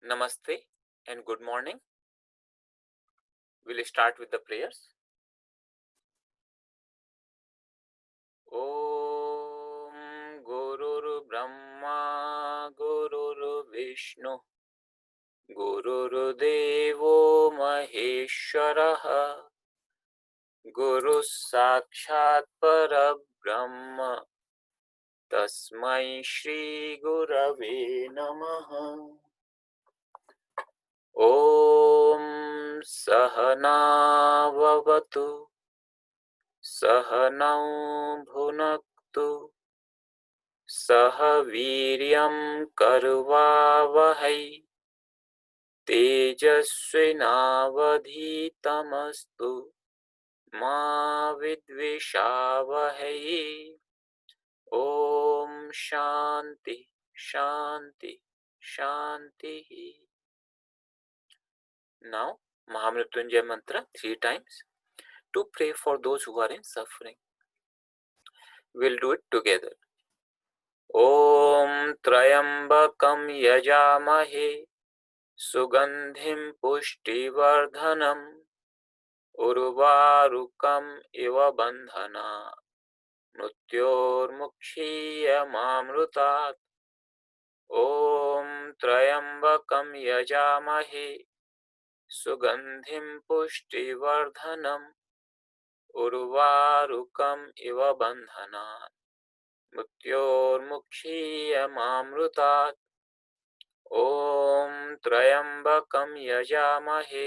Namaste and good morning. We'll start with the prayers. Om Gurur Brahma Gurur Vishnu Gurur Devo Maheshwaraha Guru Sakshat Parabrahma Tasmai Shri Gurave Namaha. Om Sahana Vavatu Sahanau Bhunaktu सह वीर्यं कर्वावहै तेजस्विनावधीतमस्तु मा विद्विषावहै. ओम शांति शांति शांति. Now Mahamrityunjay mantra 3 times to pray for those who are in suffering. We'll do it together. Om Trayambakam Yajamahe सुगंधिं पुष्टिवर्धनम् उर्वारुकम् इव बन्धना मृत्योर्मुक्षीयमामृतात्. ॐ त्र्यम्बकं यजामहे सुगंधिं पुष्टिवर्धनम् उर्वारुकम् इव बन्धनात् मृत्योर्मुक्षीयमामृतात्. ॐ त्र्यम्बकं यजामहे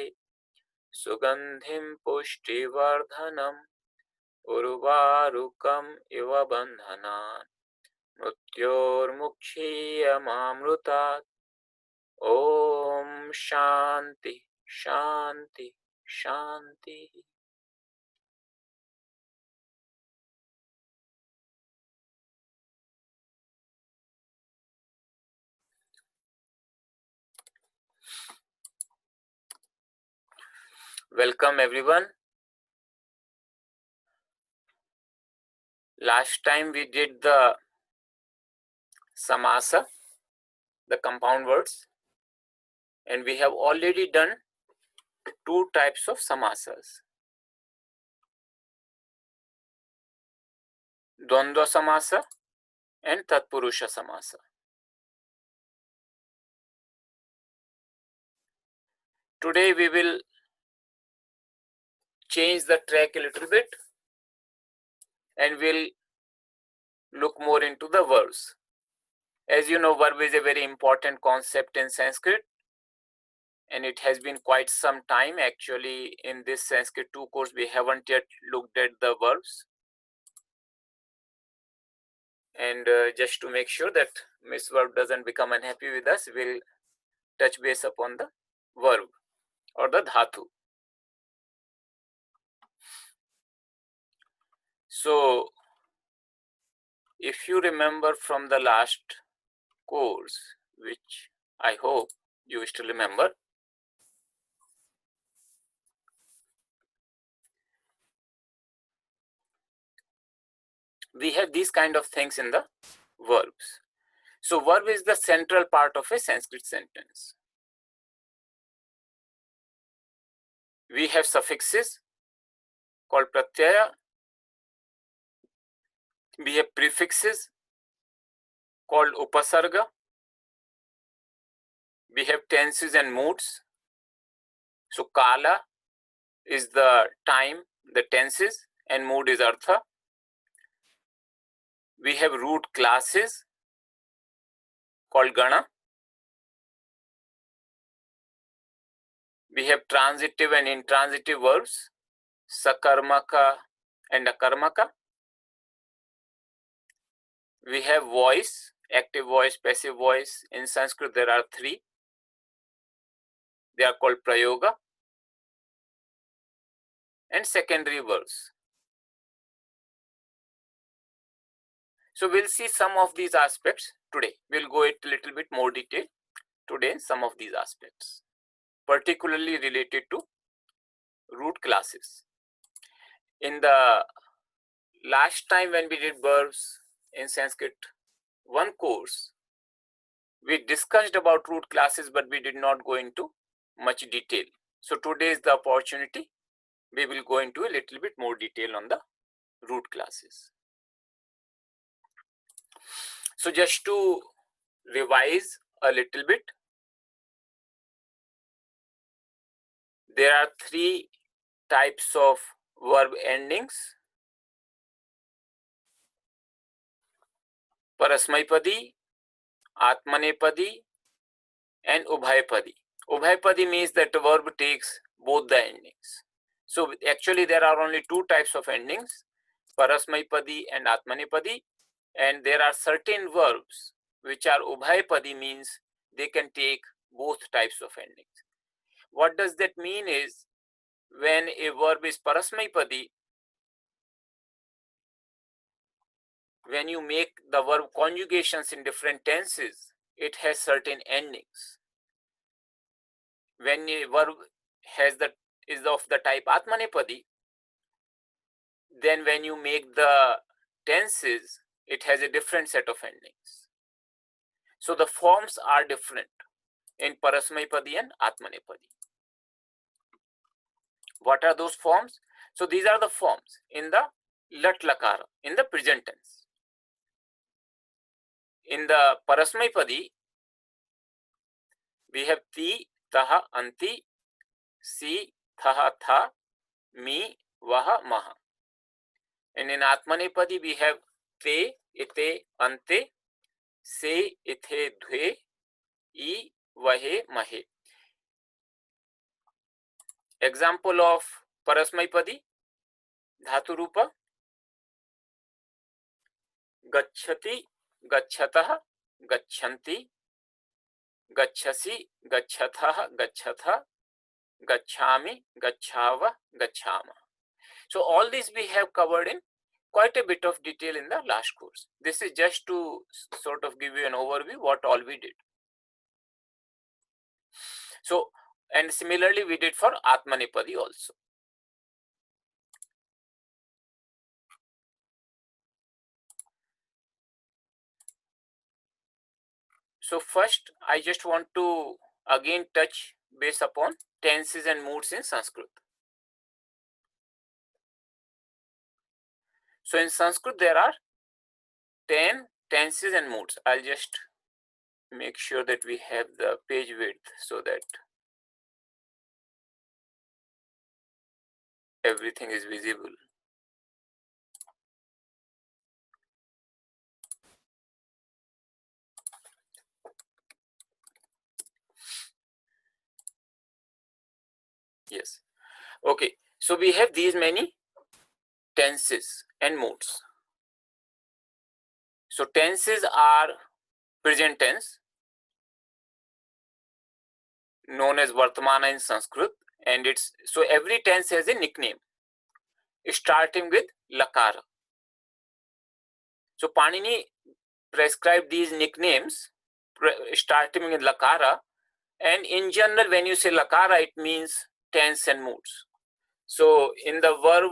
सुगंधिं पुष्टिवर्धनम् उर्वारुकम् इव बन्धनात् मृत्योर्मुक्षीयमामृतात्. ॐ शांति शांति शांति. Welcome everyone. Last time we did the samasa, the compound words, and we have already done 2 types of samasas. Dvandva samasa and Tatpurusha samasa. Today we will change the track a little bit and we'll look more into the verbs. As you know, verb is a very important concept in Sanskrit, and it has been quite some time. Actually, in this Sanskrit 2 course, we haven't yet looked at the verbs. And just to make sure that Miss Verb doesn't become unhappy with us, we'll touch base upon the verb or the dhatu. So, if you remember from the last course, which I hope you still remember, we have these kind of things in the verbs. So verb is the central part of a Sanskrit sentence. We have suffixes called pratyaya. We have prefixes called upasarga. We have tenses and moods. So kala is the time, the tenses, and mood is artha. We have root classes called gana. We have transitive and intransitive verbs, sakarmaka and akarmaka. We have voice, active voice, passive voice. In Sanskrit, there are 3. They are called prayoga and secondary verbs. So we'll see some of these aspects today. We'll go into a little bit more detail today, some of these aspects, particularly related to root classes. In the last time when we did verbs in Sanskrit 1 course, We discussed about root classes, but we did not go into much detail. So today is the opportunity. We will go into a little bit more detail on the root classes. So just to revise a little bit, there are three types of verb endings: Parasmaipadi, Atmanepadi, and Ubhayapadi. Ubhayapadi means that the verb takes both the endings. So actually there are only two types of endings, Parasmaipadi and Atmanepadi, and there are certain verbs which are Ubhayapadi, means they can take both types of endings. What does that mean is, when a verb is Parasmaipadi, when you make the verb conjugations in different tenses, it has certain endings. When a verb is of the type Atmanepadi, then when you make the tenses, it has a different set of endings. So the forms are different in Parasmaipadi and Atmanepadi. What are those forms? So these are the forms in the Lat Lakara, in the present tense. In the Parasmaipadi, we have Ti, Taha, Anti, Si, Thaha, Tha, Mi, Vaha, Maha. And in Atmanepadi, we have Te, Ite, Ante, Se, Ithe, Dhve, I, Vahe, Mahe. Example of Parasmaipadi, Dhatu Rupa: Gacchati, Gachatah, Gacchanti, Gacchasi, Gachatah, Gachatha, Gacchami, Gacchava, Gacchama. So all these we have covered in quite a bit of detail in the last course. This is just to sort of give you an overview what all we did. So, and similarly we did for Atmanepadi also. So first, I just want to again touch base upon tenses and moods in Sanskrit. So in Sanskrit, there are 10 tenses and moods. I'll just make sure that we have the page width so that everything is visible. Yes. Okay. So we have these many tenses and moods. So tenses are present tense, known as Vartamana in Sanskrit, and it's so every tense has a nickname starting with Lakara. So Panini prescribed these nicknames starting with Lakara, and in general when you say Lakara, it means tense and moods. So in the verb,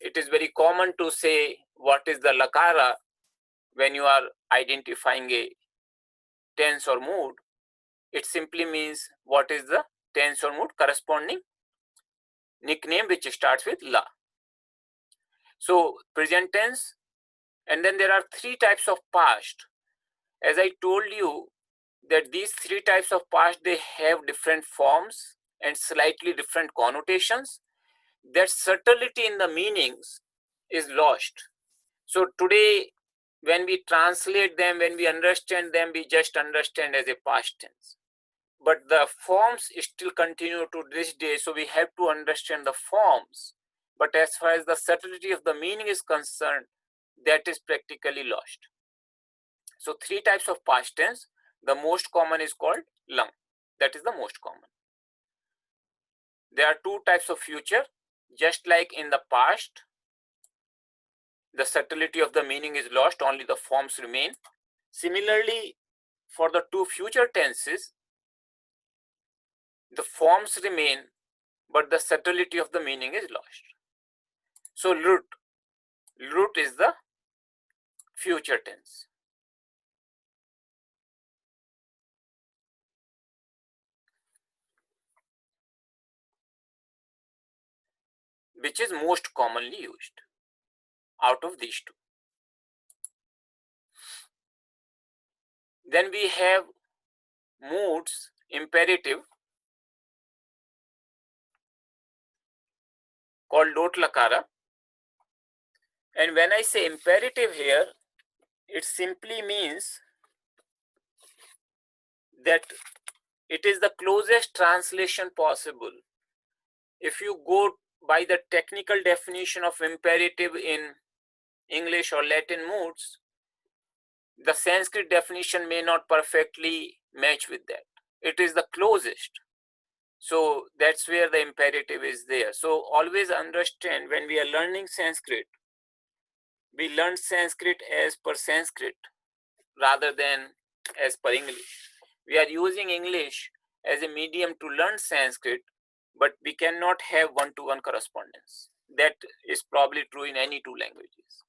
it is very common to say what is the Lakara when you are identifying a tense or mood. It simply means what is the tense or mood corresponding nickname which starts with La. So present tense, and then there are three types of past. As I told you that these three types of past, they have different forms and slightly different connotations. That subtlety in the meanings is lost. So today, when we translate them, when we understand them, we just understand as a past tense. But the forms still continue to this day, so we have to understand the forms. But as far as the subtlety of the meaning is concerned, that is practically lost. So three types of past tense. The most common is called lang. That is the most common. There are two types of future. Just like in the past, the subtlety of the meaning is lost, only the forms remain. Similarly, for the two future tenses, the forms remain, but the subtlety of the meaning is lost. So lut is the future tense. which is most commonly used out of these two. Then we have moods, imperative, called lot lakara. And when I say imperative here, it simply means that it is the closest translation possible. If you go by the technical definition of imperative in English or Latin moods, the Sanskrit definition may not perfectly match with that. It is the closest. So that's where the imperative is there. So always understand, when we are learning Sanskrit, we learn Sanskrit as per Sanskrit rather than as per English. We are using English as a medium to learn Sanskrit, but we cannot have one-to-one correspondence. That is probably true in any two languages.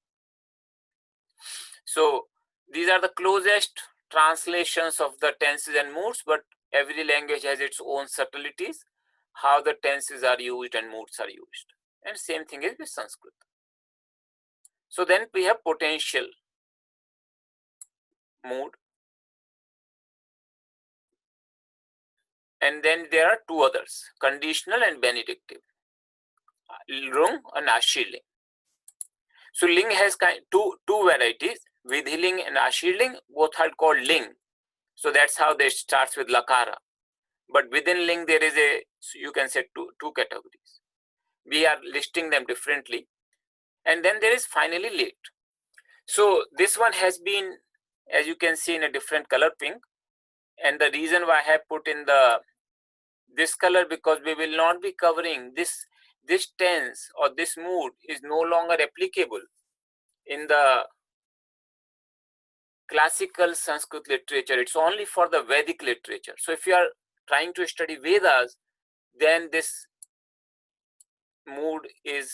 So these are the closest translations of the tenses and moods, but every language has its own subtleties, how the tenses are used and moods are used. And same thing is with Sanskrit. So then we have potential mood. And then there are two others, conditional and benedictive, Lung and Ashirling. So Ling has two varieties, Vidhiling and Ashirling, both are called Ling. So that's how they starts with Lakara. But within Ling there is you can say two categories. We are listing them differently. And then there is finally late. So this one has been, as you can see, in a different color pink. And the reason why I have put in this color, because we will not be covering this tense or this mood is no longer applicable in the classical Sanskrit literature. It's only for the Vedic literature. So if you are trying to study Vedas, then this mood is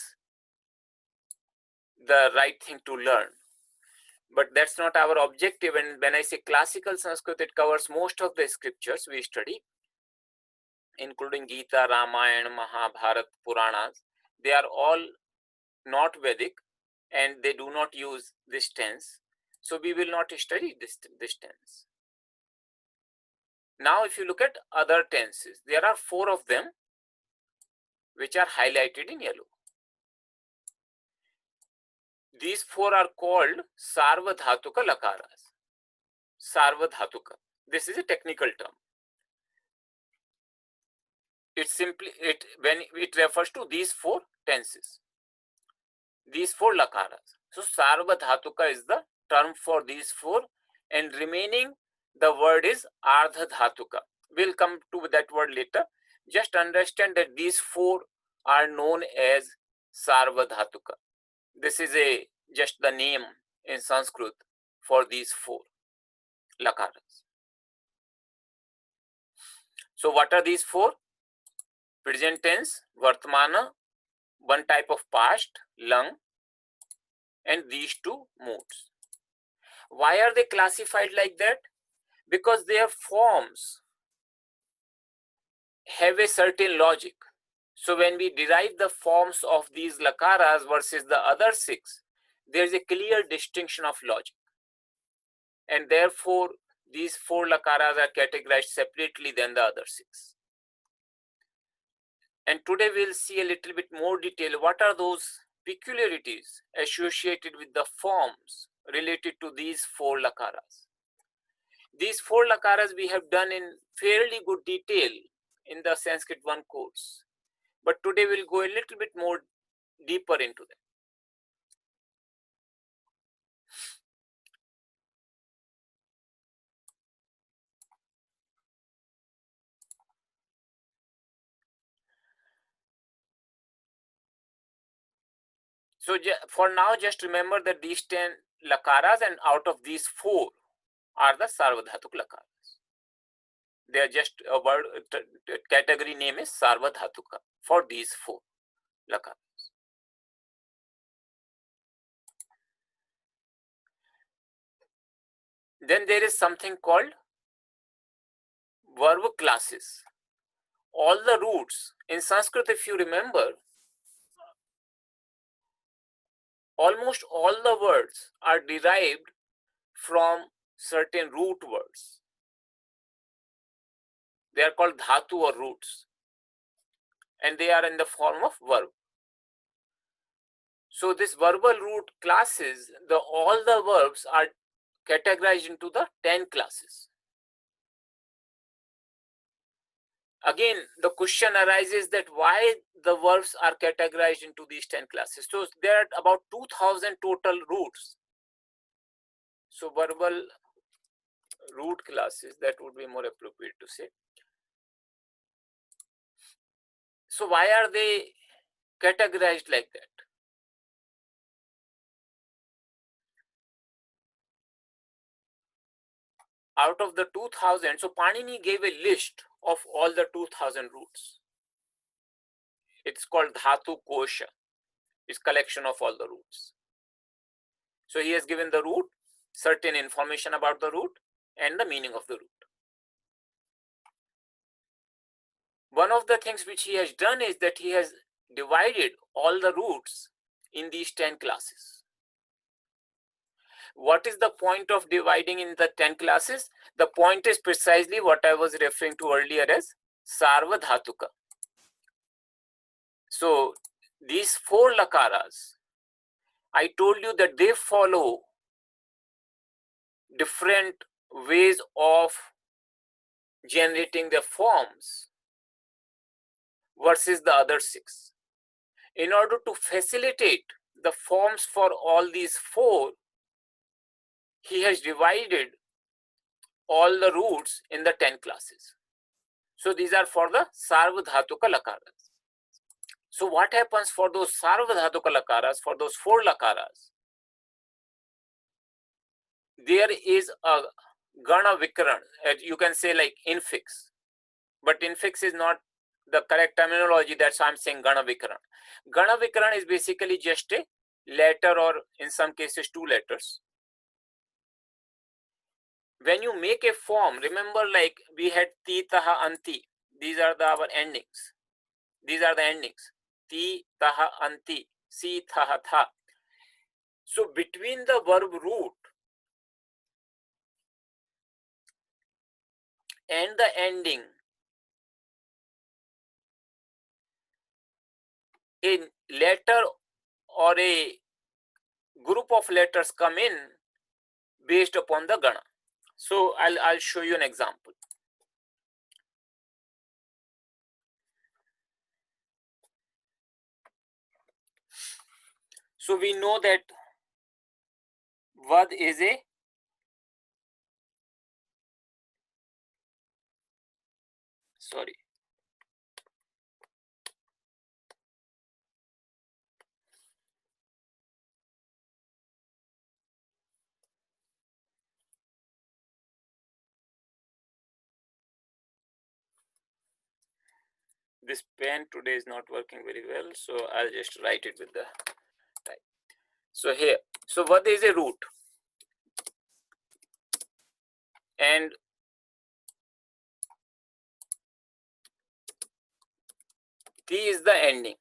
the right thing to learn. But that's not our objective. And when I say classical Sanskrit, it covers most of the scriptures we study, including Gita, Ramayana, Mahabharata, Puranas. They are all not Vedic and they do not use this tense. So we will not study this tense. Now, if you look at other tenses, there are 4 of them which are highlighted in yellow. These 4 are called Sarvadhatuka lakaras. Sarvadhatuka. This is a technical term. When it refers to these 4 tenses, these 4 lakaras. So Sarvadhatuka is the term for these 4, and remaining the word is Ardhadhatuka. We'll come to that word later. Just understand that these 4 are known as Sarvadhatuka. This is just the name in Sanskrit for these 4 lakaras. So what are these 4? Present tense, Vartmana, one type of past, Lang, and these 2 moods. Why are they classified like that? Because their forms have a certain logic. So when we derive the forms of these lakaras versus the other 6, there is a clear distinction of logic. And therefore, these 4 lakaras are categorized separately than the other 6. And today we'll see a little bit more detail. What are those peculiarities associated with the forms related to these 4 lakaras? These 4 lakaras we have done in fairly good detail in the Sanskrit 1 course. But today we'll go a little bit more deeper into them. So for now, just remember that these 10 lakaras, and out of these 4 are the Sarvadhatuk lakaras. They are just a word, category name is Sarvadhatuka for these 4 lakaras. Then there is something called verb classes. All the roots in Sanskrit, if you remember, almost all the words are derived from certain root words. They are called dhatu or roots, and they are in the form of verb. So this verbal root classes, all the verbs are categorized into the 10 classes. Again, the question arises that why the verbs are categorized into these 10 classes. So there are about 2000 total roots. So verbal root classes, that would be more appropriate to say. So why are they categorized like that? Out of the 2000, so Panini gave a list of all the 2000 roots. It's called Dhatu Kosha. It's collection of all the roots. So he has given the root, certain information about the root, and the meaning of the root. One of the things which he has done is that he has divided all the roots in these 10 classes. What is the point of dividing in the 10 classes? The point is precisely what I was referring to earlier as Sarvadhatuka. So these 4 lakaras, I told you that they follow different ways of generating their forms versus the other 6. In order to facilitate the forms for all these 4, he has divided all the roots in the 10 classes. So these are for the Sarvadhatuka lakaras. So what happens for those Sarvadhatuka lakaras, for those 4 lakaras? There is a Gana Vikaran, you can say like infix, but infix is not the correct terminology, that's why I'm saying Gana Vikaran. Gana Vikaran is basically just a letter, or in some cases 2 letters. When you make a form, remember like we had ti, taha, anti. These are our endings. These are the endings. Ti, taha, anti, si, taha, tha. So between the verb root and the ending, a letter or a group of letters come in based upon the Gana. So I'll show you an example. So we know that Vad is a this pen today is not working very well, so I'll just write it with the type. So here, so Vad is a root, and Ti is the ending,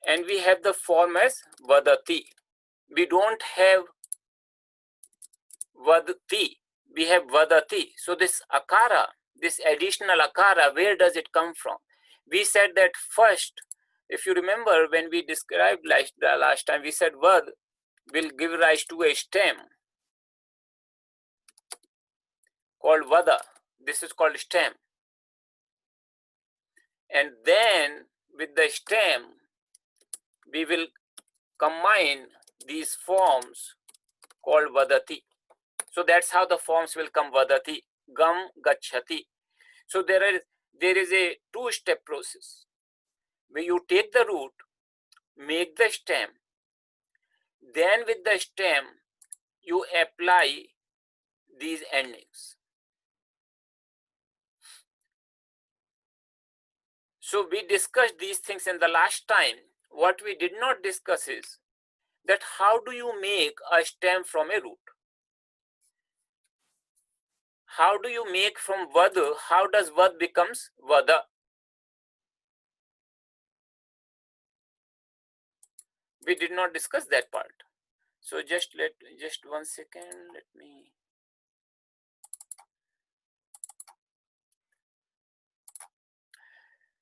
and we have the form as Vadati. We don't have Vadati, we have Vadati. So this akara, this additional akara, where does it come from? We said that first, if you remember when we described the last time, we said Vad will give rise to a stem called Vada. This is called stem. And then with the stem, we will combine these forms called Vadati. So that's how the forms will come: Vadati, Gam, Gachati. So there is a 2-step process where you take the root, make the stem, then with the stem you apply these endings. So we discussed these things in the last time. What we did not discuss is that how do you make a stem from a root? How do you make from Vada? How does Vad becomes Vada? We did not discuss that part. So just 1 second, let me.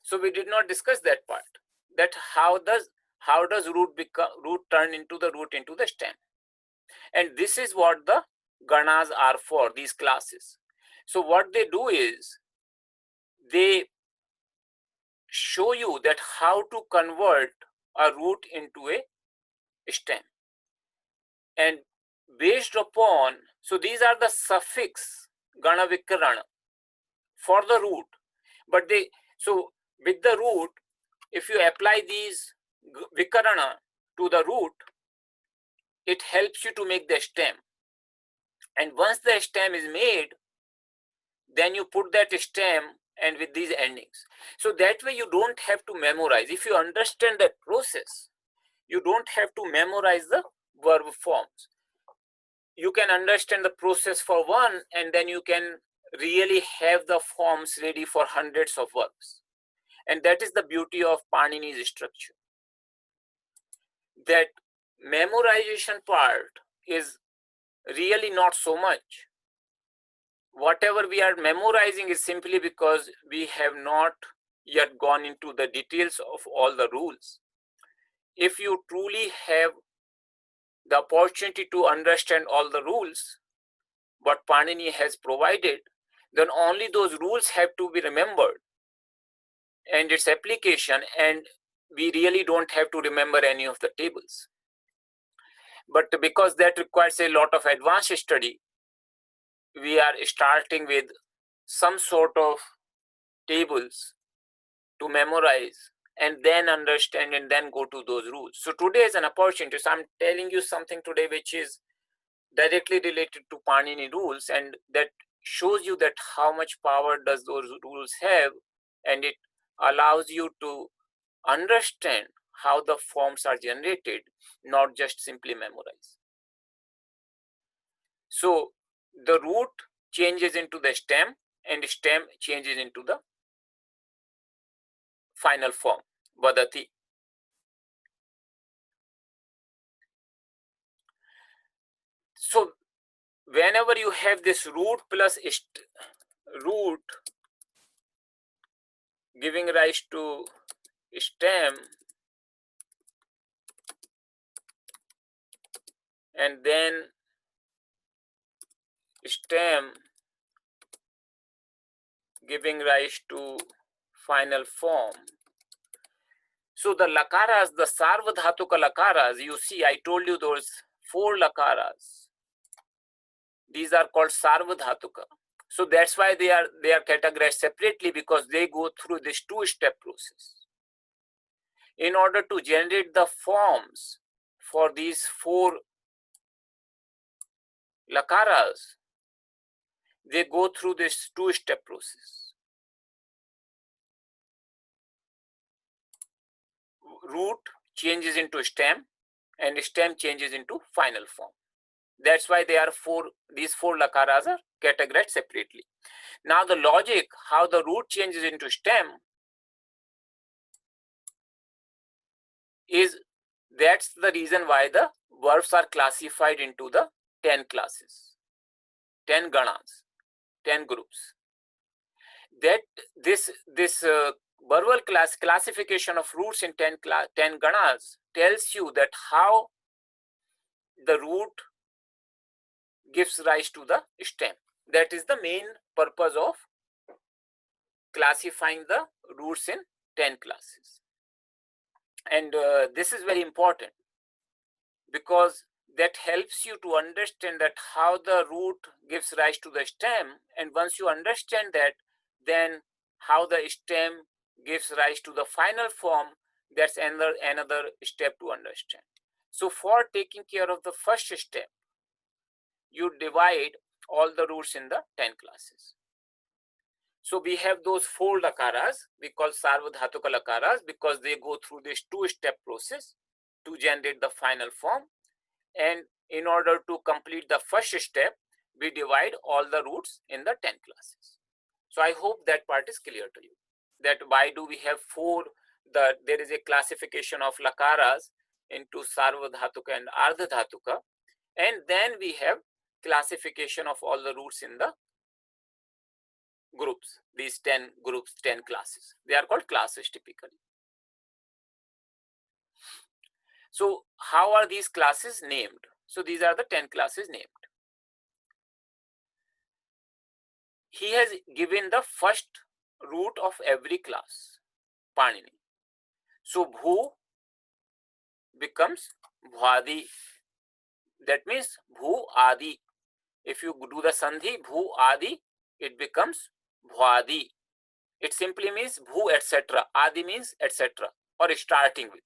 So we did not discuss that part, that how does root turn into the stem. And this is what the ganas are for, these classes. So what they do is they show you that how to convert a root into a stem. And based upon, so these are the suffix gana vikarana for the root. But so with the root, if you apply these vikarana to the root, it helps you to make the stem. And once the stem is made, then you put that stem and with these endings. So that way you don't have to memorize. If you understand that process, you don't have to memorize the verb forms. You can understand the process for one, and then you can really have the forms ready for hundreds of verbs. And that is the beauty of Panini's structure. That memorization part is really not so much. Whatever we are memorizing is simply because we have not yet gone into the details of all the rules. If you truly have the opportunity to understand all the rules, what Panini has provided, then only those rules have to be remembered and its application, and we really don't have to remember any of the tables. But because that requires a lot of advanced study, we are starting with some sort of tables to memorize and then understand and then go to those rules. So today is an opportunity. So I'm telling you something today which is directly related to Panini rules, and that shows you that how much power does those rules have, and it allows you to understand how the forms are generated, not just simply memorize. So the root changes into the stem, and stem changes into the final form, vadati. So whenever you have this root plus root giving rise to stem, and then stem giving rise to final form. So the lakaras, the sarvadhatuka lakaras, you see, I told you those 4 lakaras. These are called sarvadhatuka. So that's why they are categorized separately, because they go through this 2-step process. In order to generate the forms for these 4 lakaras, they go through this 2-step process. Root changes into stem, and stem changes into final form. That's why these 4 lakaras are categorized separately. Now the logic, how the root changes into stem, is that's the reason why the verbs are classified into the 10 classes, 10 ganas, 10 groups. That this verbal classification of roots in 10 ganas tells you that how the root gives rise to the stem. That is the main purpose of classifying the roots in 10 classes. And this is very important, because that helps you to understand that how the root gives rise to the stem. And once you understand that, then how the stem gives rise to the final form, that's another step to understand. So for taking care of the first step, you divide all the roots in the 10 classes. So we have those 4 lakaras, we call sarvadhatuka lakaras, because they go through this 2-step process to generate the final form. And in order to complete the first step, we divide all the roots in the 10 classes. So I hope that part is clear to you, that why do we have 4, there is a classification of lakaras into Sarvadhatuka and Ardhadhatuka, and then we have classification of all the roots in the groups, these 10 groups, 10 classes. They are called classes typically. So how are these classes named? So these are the 10 classes named. He has given the first root of every class, Panini. So Bhu becomes Bhwadi. That means Bhu Adi. If you do the Sandhi, Bhu Adi, it becomes Bhwadi. It simply means Bhu, etc. Adi means etc. or starting with.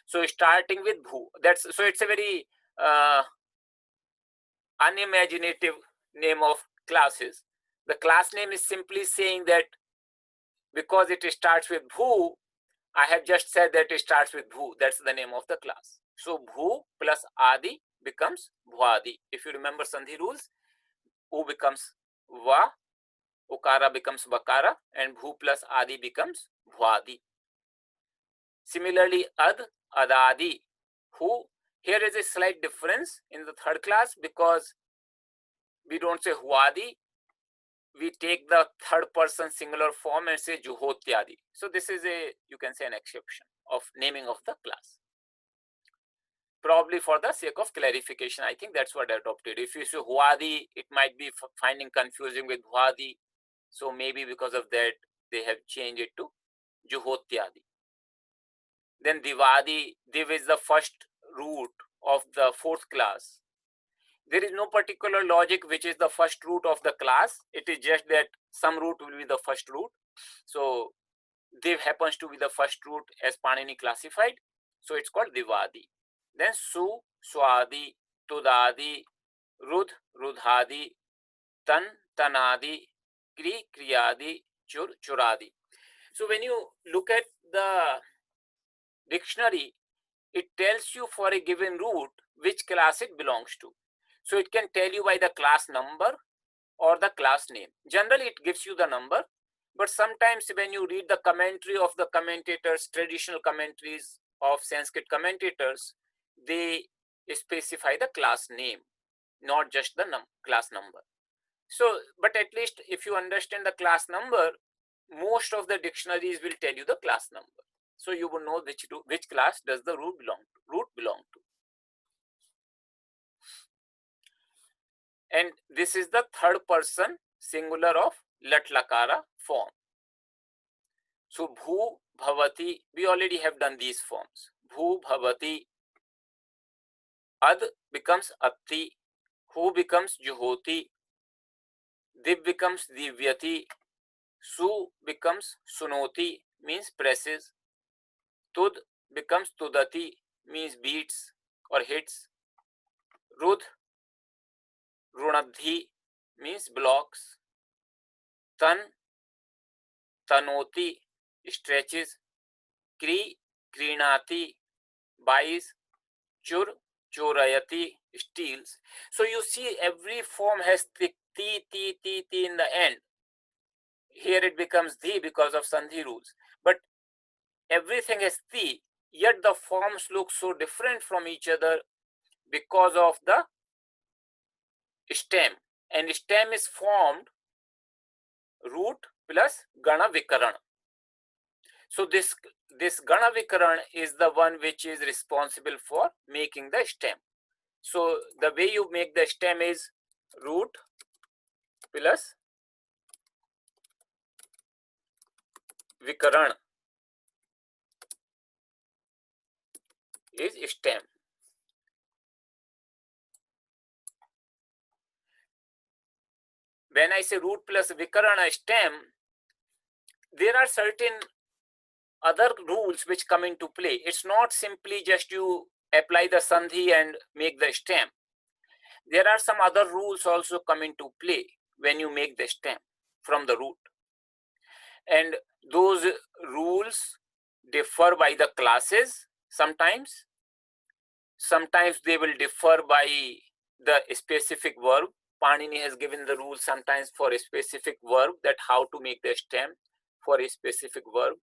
So starting with Bhu. So it's a very unimaginative name of classes. The class name is simply saying that because it starts with Bhu, I have just said that it starts with Bhu. That's the name of the class. So Bhu plus Adi becomes Bhwadi. If you remember Sandhi rules, U becomes Va, Ukara becomes Bakara, and Bhu plus Adi becomes Bhwadi. Similarly, Ad, Adadi, Who. Here is a slight difference in the third class because we don't say Huadi, we take the third person singular form and say Juhotyadi. So this is you can say an exception of naming of the class. Probably for the sake of clarification, I think that's what I adopted. If you say Huadi, it might be finding confusing with Huadi. So maybe because of that, they have changed it to Juhotyadi. Then Divadi, Div is the first root of the fourth class. There is no particular logic which is the first root of the class. It is just that some root will be the first root. So Div happens to be the first root as Panini classified. So it's called Divadi. Then Su, Swadi, Tudadi, Rudh, Rudhadi, Tan, Tanadi, Kri, Kriyadi, Chur, Churadi. So when you look at the dictionary, it tells you for a given root which class it belongs to. So it can tell you by the class number or the class name. Generally, it gives you the number, but sometimes when you read the commentary of the commentators, traditional commentaries of Sanskrit commentators, they specify the class name, not just the class number. So, but at least if you understand the class number, most of the dictionaries will tell you the class number. So you will know which class does the root belong to. And this is the third person singular of Lat Lakara form. So Bhu Bhavati, we already have done these forms. Bhu Bhavati, Ad becomes Atti, Hu becomes Juhoti, Div becomes Divyati, Su becomes Sunoti, means presses, Tud becomes Tudati, means beats or hits, Rudh, Runadhi, means blocks, Tan, Tanoti, stretches, Kri, Krinati, buys, Chur, Chorayati, steals. So you see every form has the ti in the end. Here it becomes the because of Sandhi rules. But everything has ti, yet the forms look so different from each other because of the stem. And stem is formed root plus Gana Vikaran. So this Gana Vikaran is the one which is responsible for making the stem. So the way you make the stem is root plus Vikaran is stem. When I say root plus Vikarana stem, there are certain other rules which come into play. It's not simply just you apply the Sandhi and make the stem. There are some other rules also come into play when you make the stem from the root. And those rules differ by the classes sometimes. Sometimes they will differ by the specific verb. Panini has given the rule sometimes for a specific verb that how to make the stem for a specific verb.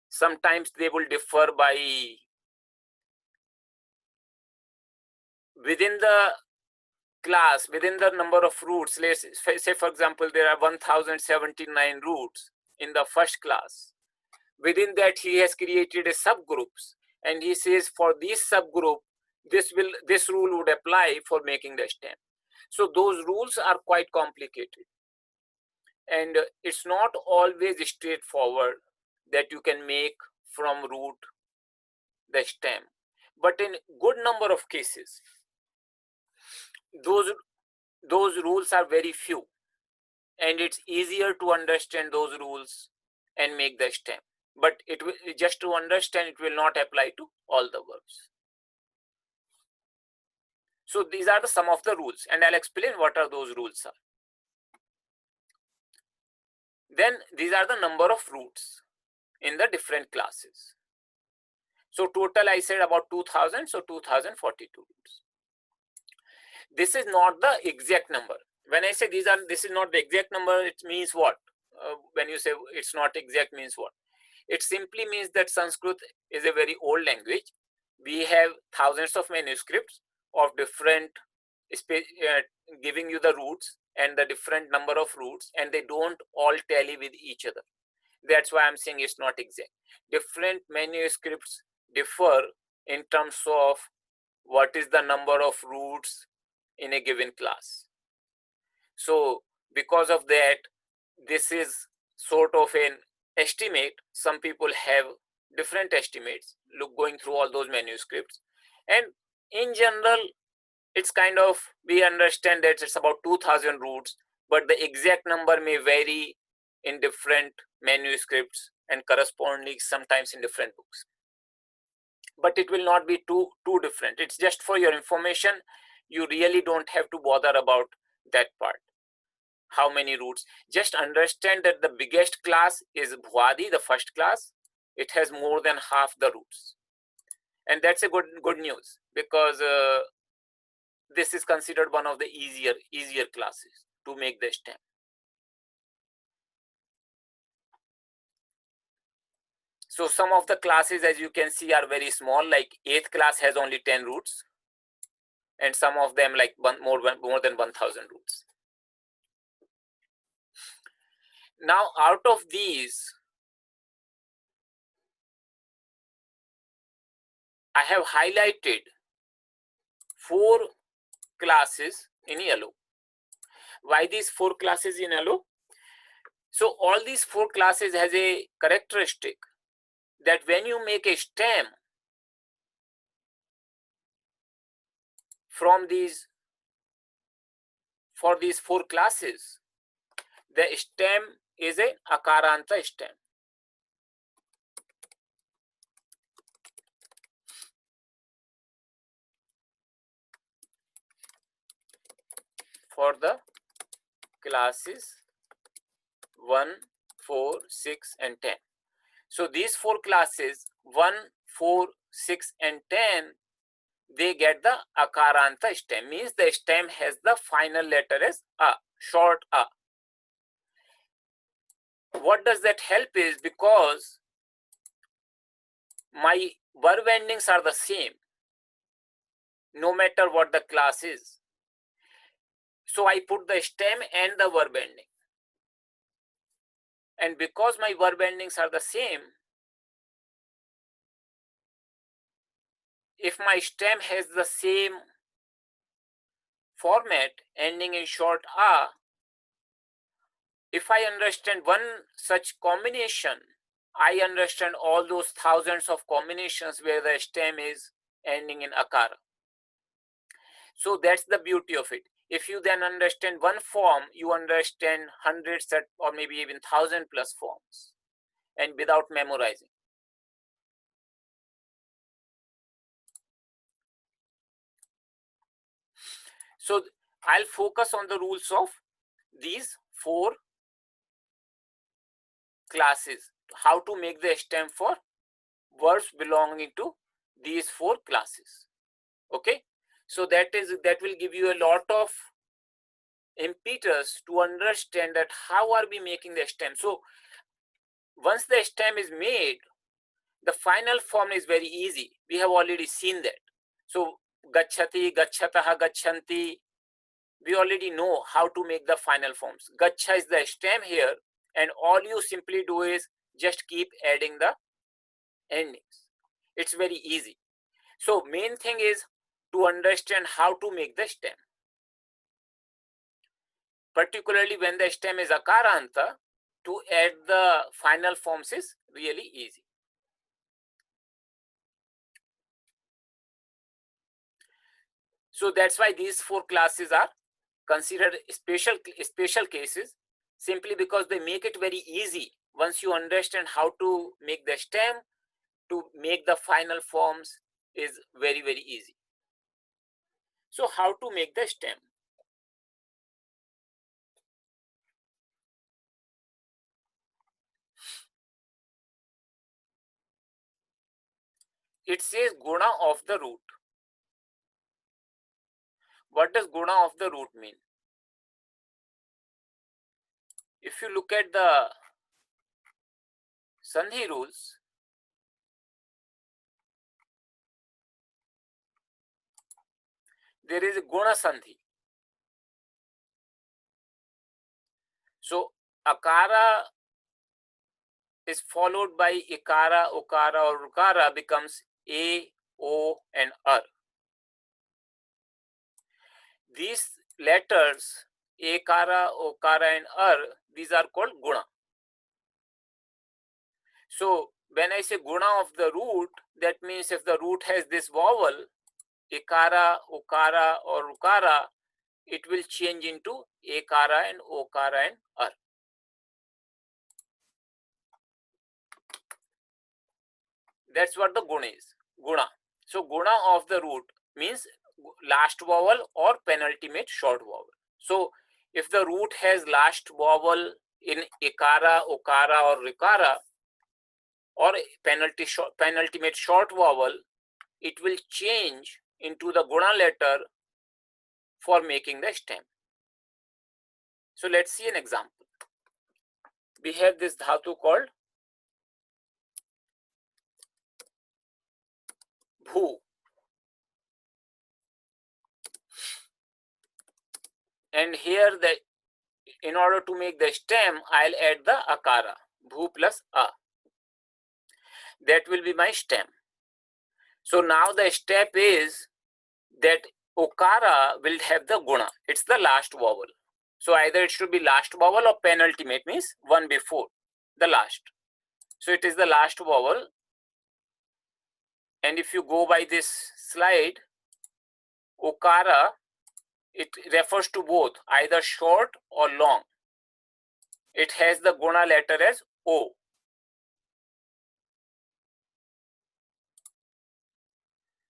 Sometimes they will differ by within the class, within the number of roots, let's say for example, there are 1079 roots in the first class. Within that, he has created a subgroups, and he says for this subgroup, this rule would apply for making the stem. So those rules are quite complicated, and it's not always straightforward that you can make from root the stem. But in good number of cases, those rules are very few, and it's easier to understand those rules and make the stem. But it will, just to understand, it will not apply to all the verbs. So these are some of the rules, and I'll explain what are those rules are. Then these are the number of roots in the different classes. So total I said about 2000, so 2042 roots. This is not the exact number. When I say this is not the exact number, it means what? When you say it's not exact means what? It simply means that Sanskrit is a very old language. We have thousands of manuscripts of different giving you the roots and the different number of roots, and they don't all tally with each other. That's why I'm saying it's not exact. Different manuscripts differ in terms of what is the number of roots in a given class. So because of that, this is sort of an estimate. Some people have different estimates, going through all those manuscripts, and in general, it's kind of, we understand that it's about 2000 roots, but the exact number may vary in different manuscripts and correspondingly sometimes in different books. But it will not be too different. It's just for your information. You really don't have to bother about that part. How many roots? Just understand that the biggest class is Bhuadi, the first class. It has more than half the roots, and that's a good news, because this is considered one of the easier classes to make the stem. So some of the classes, as you can see, are very small, like 8th class has only 10 roots, and some of them like more than 1000 roots. Now out of these, I have highlighted 4 classes in yellow. Why these 4 classes in yellow? So all these 4 classes has a characteristic that when you make a stem from these, for these 4 classes, the stem is a akaranta stem. For the classes 1, 4, 6, and 10. So these 4 classes 1, 4, 6, and 10, they get the akaranta stem, means the stem has the final letter as a, short a. What does that help is because my verb endings are the same no matter what the class is. So I put the stem and the verb ending. And because my verb endings are the same, if my stem has the same format ending in short a, if I understand one such combination, I understand all those thousands of combinations where the stem is ending in akara. So that's the beauty of it. If you then understand one form, you understand hundreds or maybe even 1000 plus forms, and without memorizing. So I'll focus on the rules of these 4 classes, how to make the stem for verbs belonging to these 4 classes. Okay, so that will give you a lot of impetus to understand that how are we making the stem. So once the stem is made, the final form is very easy. We have already seen that. So gachati, gachatah, gachanti. We already know how to make the final forms. Gacha is the stem here, and all you simply do is just keep adding the endings. It's very easy. So main thing is to understand how to make the stem. Particularly when the stem is akaranta, to add the final forms is really easy. So that's why these 4 classes are considered special cases, simply because they make it very easy. Once you understand how to make the stem, to make the final forms is very, very easy. So how to make the stem? It says guna of the root. What does guna of the root mean? If you look at the Sandhi rules, there is a guna Sandhi. So akara is followed by ikara, okara, or rukara becomes a, o, and ar. These letters, ekara, okara, and ar, these are called guna. So when I say guna of the root, that means if the root has this vowel, ikara, okara, or rukara, it will change into ekara and okara and ar. That's what the guna is. Guna. So guna of the root means last vowel or penultimate short vowel. So if the root has last vowel in ikara, okara, or rikara, or penultimate short vowel, it will change into the guna letter for making the stem. So let's see an example. We have this dhatu called bhu. And here in order to make the stem, I'll add the akara, bhu plus a. That will be my stem. So now the step is that okara will have the guna. It's the last vowel. So either it should be last vowel or penultimate, means one before the last. So it is the last vowel. And if you go by this slide, okara, it refers to both, either short or long. It has the guna letter as O.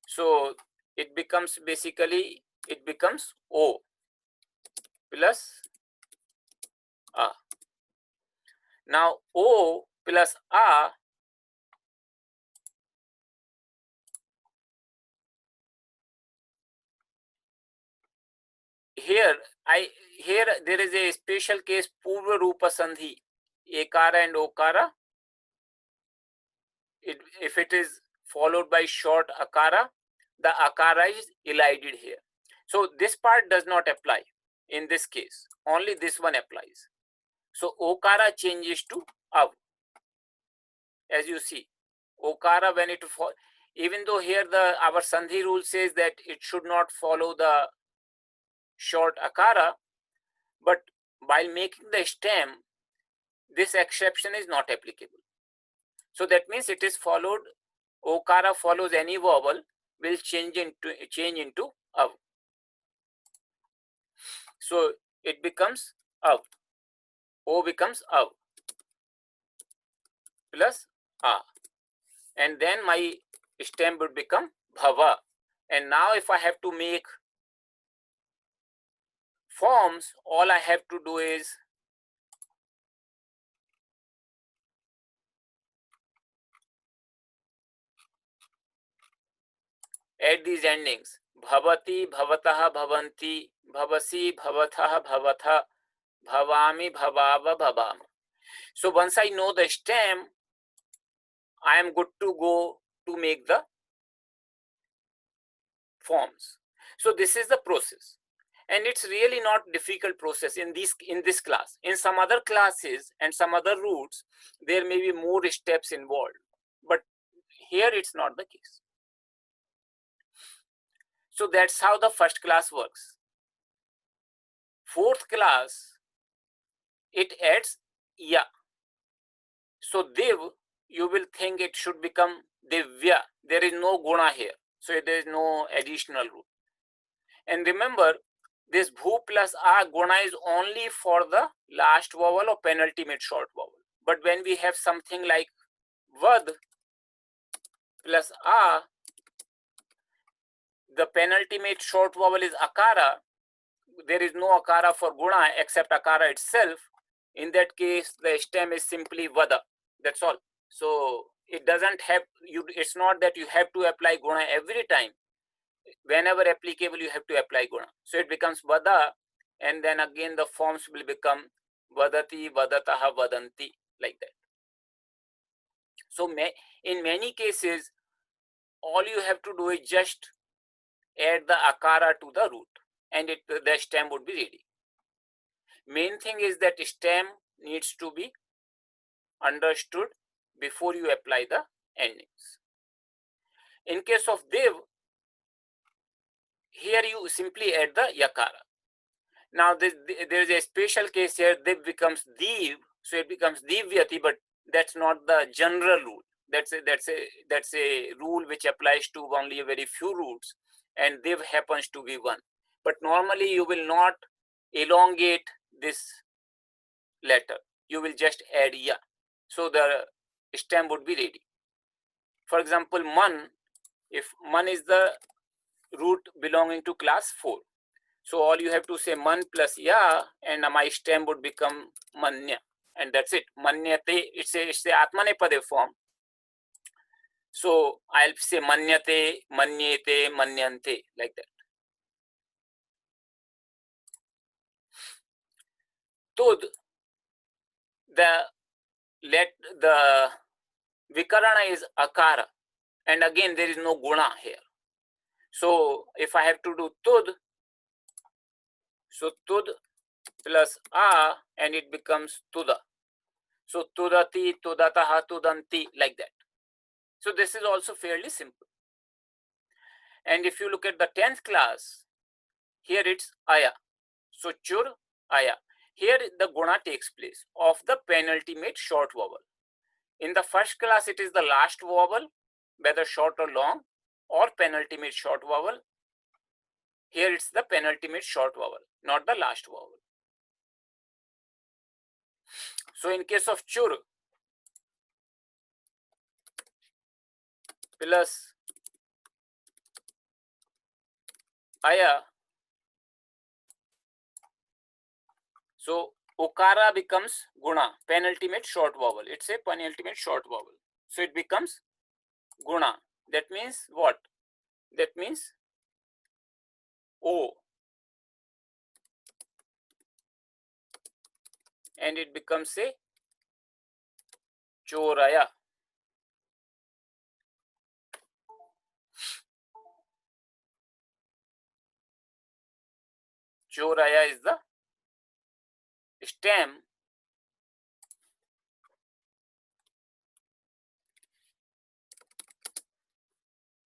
So it becomes basically, it becomes O plus A. Now O plus A here there is a special case, Purva Rupa Sandhi, Ekara and Okara. If it is followed by short akara, the akara is elided here. So this part does not apply in this case. Only this one applies. So okara changes to av. As you see, okara when it even though here our sandhi rule says that it should not follow the short akara, but while making the stem, this exception is not applicable. So that means it is followed, okara follows any vowel, will change into av. So it becomes av. O becomes av plus a. And then my stem would become bhava. And now if I have to make forms, all I have to do is add these endings. Bhavati, bhavatah, bhavanti, bhavasi, bhavatah, bhavatha, bhavami, bhavava, bhavam. So once I know the stem, I am good to go to make the forms. So this is the process. And it's really not difficult process in this class. In some other classes and some other routes, there may be more steps involved. But here it's not the case. So that's how the first class works. Fourth class, it adds ya. So div, you will think it should become divya. There is no guna here. So there is no additional rule. And remember, this bhu plus a guna is only for the last vowel or penultimate short vowel. But when we have something like vad plus a, the penultimate short vowel is akara. There is no akara for guna except akara itself. In that case, the stem is simply vada. That's all. So it doesn't have you. It's not that you have to apply guna every time. Whenever applicable, you have to apply guna. So it becomes vada, and then again the forms will become vadati, vadataha, vadanti, like that. So in many cases, all you have to do is just add the akara to the root, and the stem would be ready. Main thing is that stem needs to be understood before you apply the endings. In case of div, here you simply add the yakara. Now there is a special case here. Div becomes div, so it becomes divyati, but that's not the general rule. That's a rule which applies to only a very few roots, and div happens to be one. But normally you will not elongate this letter. You will just add ya. So the stem would be ready. For example, man, if man is the root belonging to class 4. So all you have to say man plus ya, and my stem would become manya, and that's it. Manyate, it's a atmanepade form. So I'll say manyate, manyete, manyante, like that. Tud, the vikarana is akara, and again there is no guna here. So if I have to do tud, so tud plus a, and it becomes tuda. So tudati, tudataha, tudanti, like that. So this is also fairly simple. And if you look at the 10th class, here it's aya. So chur, aya. Here the guna takes place of the penultimate short vowel. In the first class, it is the last vowel, whether short or long, or penultimate short vowel. Here it's the penultimate short vowel, not the last vowel. So in case of chur plus aya, so ukara becomes guna, penultimate short vowel. It's a penultimate short vowel. So it becomes guna. That means what? That means o. And it becomes a choraya. Choraya is the stem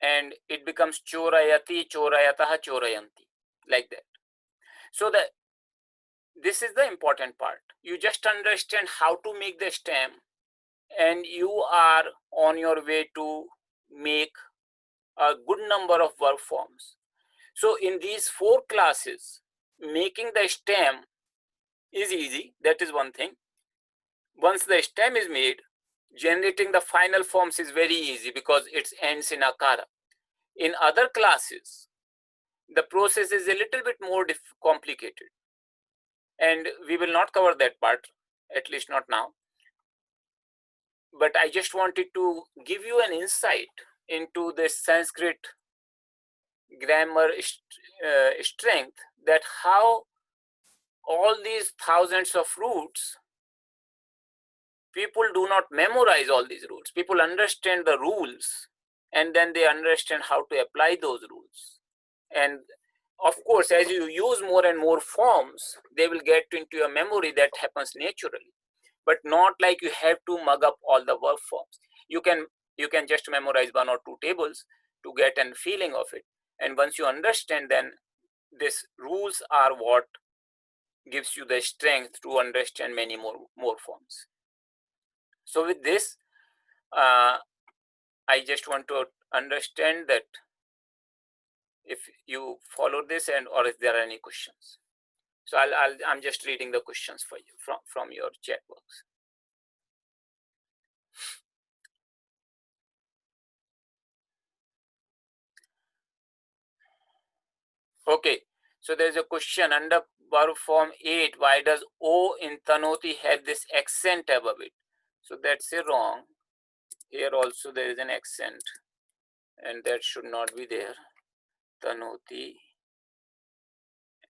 and it becomes chorayati, chorayataha, chorayanti, like that. So this is the important part. You just understand how to make the stem, and you are on your way to make a good number of verb forms. So in these 4 classes, making the stem is easy. That is one thing. Once the stem is made, generating the final forms is very easy because it ends in akara. In other classes, the process is a little bit more complicated, and we will not cover that part, at least not now. But I just wanted to give you an insight into this Sanskrit grammar strength, that how all these thousands of roots, people do not memorize all these roots. People understand the rules, and then they understand how to apply those rules. And of course, as you use more and more forms, they will get into your memory. That happens naturally, but not like you have to mug up all the verb forms. You can just memorize 1 or 2 tables to get a feeling of it. And once you understand, then these rules are what gives you the strength to understand many more forms. So with this, I just want to understand that if you follow this, and or if there are any questions. So I'm just reading the questions for you from your chat box. Okay, so there's a question under verb form 8. Why does O in Tanoti have this accent above it? So that's a wrong. Here also there is an accent, and that should not be there. Tanoti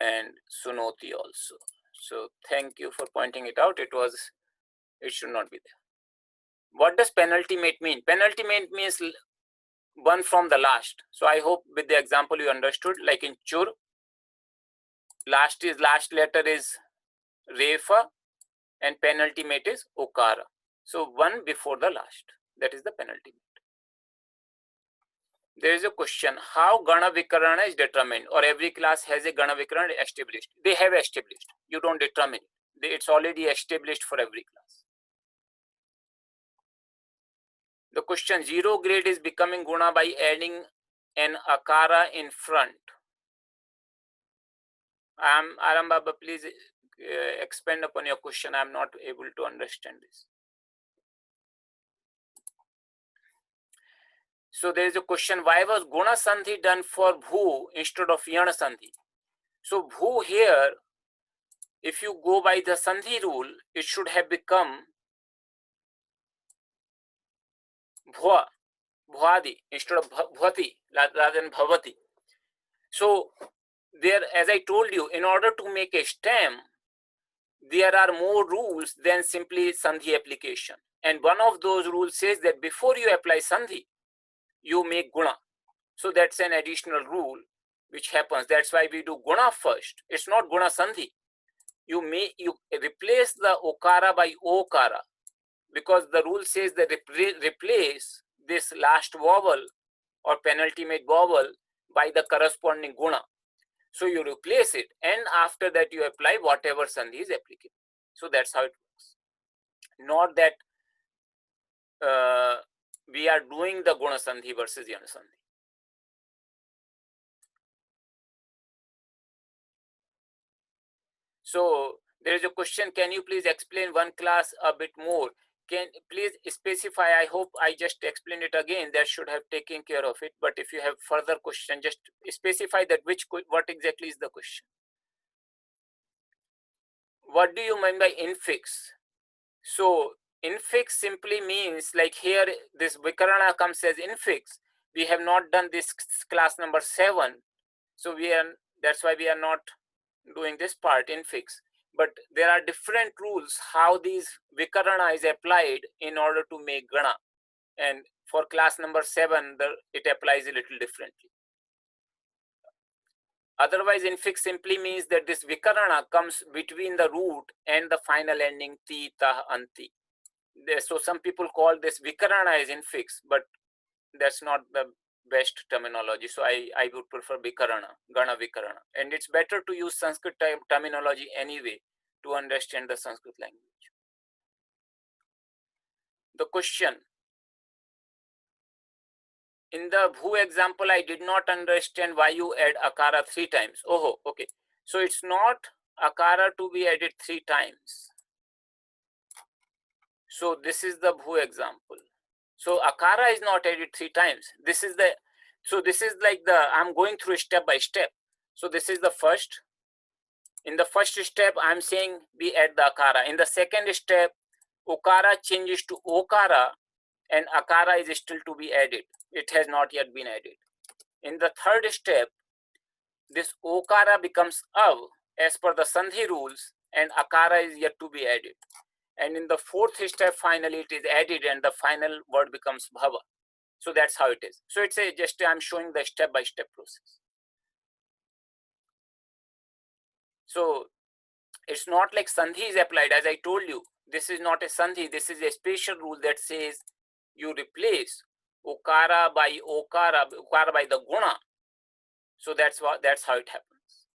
and Sunoti also. So thank you for pointing it out. It should not be there. What does penultimate mean? Penultimate means one from the last. So I hope with the example you understood. Like in chur, last letter is refa, and penultimate is okara. So one before the last. That is the penultimate. There is a question, how Gana Vikarana is determined, or every class has a Gana Vikarana established. They have established. You don't determine it. It's already established for every class. The question, 0 grade is becoming Guna by adding an akara in front. Aram Baba, please expand upon your question. I'm not able to understand this. So there is a question, why was Guna Sandhi done for Bhu instead of Yana Sandhi? So Bhu here, if you go by the Sandhi rule, it should have become Bhua, Bhuadi instead of Bhati rather than Bhavati. So there, as I told you, in order to make a stem, there are more rules than simply Sandhi application. And one of those rules says that before you apply Sandhi, you make Guna. So that's an additional rule which happens. That's why we do Guna first. It's not Guna Sandhi. You replace the Okara by Okara, because the rule says that replace this last vowel or penultimate vowel by the corresponding Guna. So you replace it, and after that you apply whatever Sandhi is applicable. So that's how it works. Not that we are doing the Guna Sandhi versus Yana Sandhi. So there is a question, can you please explain one class a bit more? Can please specify? I hope I just explained it again. That should have taken care of it. But if you have further question, just specify that what exactly is the question. What do you mean by infix? So infix simply means, like here this Vikarana comes as infix. We have not done this class number 7. So that's why we are not doing this part, infix. But there are different rules how these Vikarana is applied in order to make Gana. And for class number 7, it applies a little differently. Otherwise, infix simply means that this Vikarana comes between the root and the final ending ti, ta, anti. So some people call this Vikarana as infix, but that's not the best terminology. So I would prefer Vikarana, Gana Vikarana. And it's better to use Sanskrit terminology anyway to understand the Sanskrit language. The question, in the Bhu example, I did not understand why you add Akara 3 times. Oh, okay. So it's not Akara to be added 3 times. So this is the Bhu example. So Akara is not added 3 times. This is like I'm going through step by step. So this is the first. In the first step, I'm saying we add the Akara. In the second step, Okara changes to Okara, and Akara is still to be added. It has not yet been added. In the third step, this Okara becomes Av as per the Sandhi rules, and Akara is yet to be added. And in the fourth step, finally it is added and the final word becomes Bhava. So that's how it is. So it's just I'm showing the step-by-step process. So it's not like sandhi is applied. As I told you, this is not a sandhi. This is a special rule that says you replace ukara by ukara by the guna. So that's how it happens.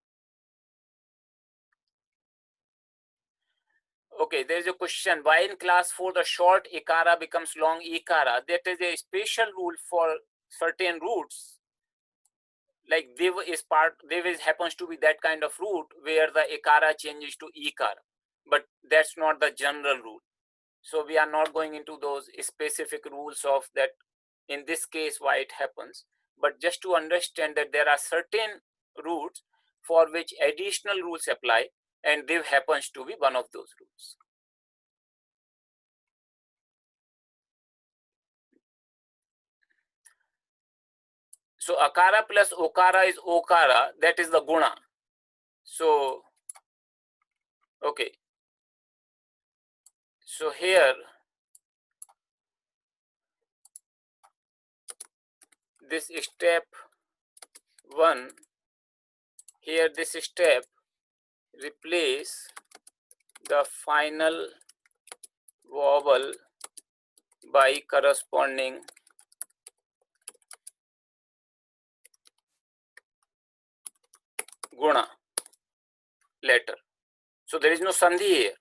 Okay, there is a question. Why in class 4 the short ikara becomes long ikara? That is a special rule for certain roots. Like div happens to be that kind of root where the ikara changes to ikara, but that's not the general rule. So we are not going into those specific rules of that in this case why it happens, but just to understand that there are certain roots for which additional rules apply, and div happens to be one of those rules. So akara plus okara is okara, that is the guna. So, okay. So here, this step 1, here this step replace the final vowel by corresponding guna letter. So there is no sandhi here.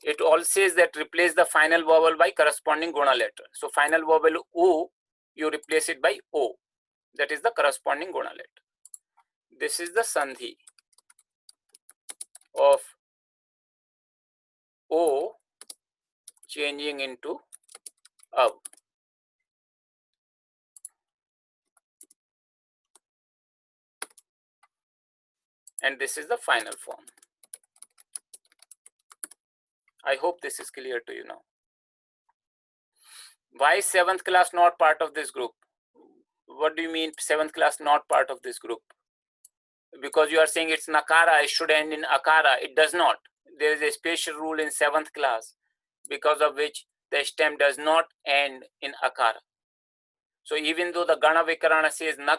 It all says that replace the final vowel by corresponding guna letter. So final vowel O, you replace it by O. That is the corresponding guna letter. This is the sandhi of O changing into Av. And this is the final form. I hope this is clear to you now. Why is 7th class not part of this group? What do you mean 7th class not part of this group? Because you are saying it's nakara, it should end in akara. It does not. There is a special rule in 7th class because of which the stem does not end in akara. So even though the Gana Vikarana says na,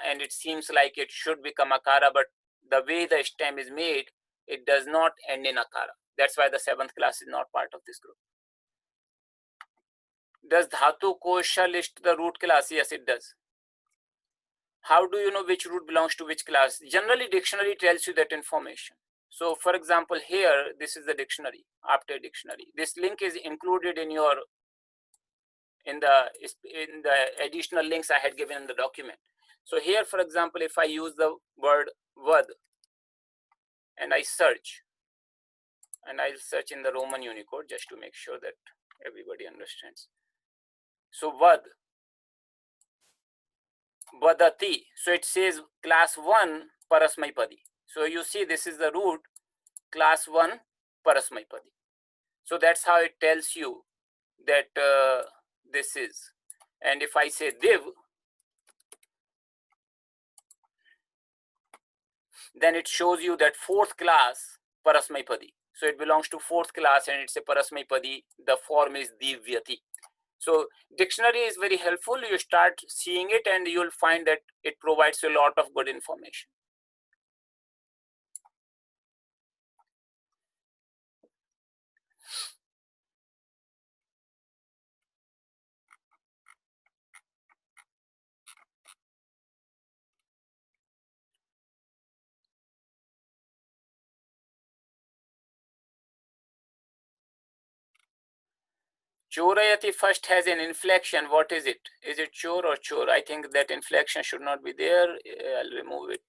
and it seems like it should become akara, but the way the stem is made, it does not end in akara. That's why the 7th class is not part of this group. Does Dhatu Kosha list the root class? Yes, it does. How do you know which root belongs to which class? Generally, dictionary tells you that information. So for example, here, this is the dictionary, Apte dictionary. This link is included in your in the additional links I had given in the document. So here, for example, if I use the word vad and I search, and I'll search in the Roman Unicode just to make sure that everybody understands. So vad, vadati, so it says class 1 parasmaipadi. So you see this is the root class 1 parasmaipadi. So that's how it tells you that this is. And if I say div, then it shows you that 4th class parasmaipadi. So it belongs to 4th class and it's a parasmaipadi. The form is divyati. So dictionary is very helpful. You start seeing it and you'll find that it provides a lot of good information. Chorayati first has an inflection. What is it? Is it chor or chor? I think that inflection should not be there. I'll remove it.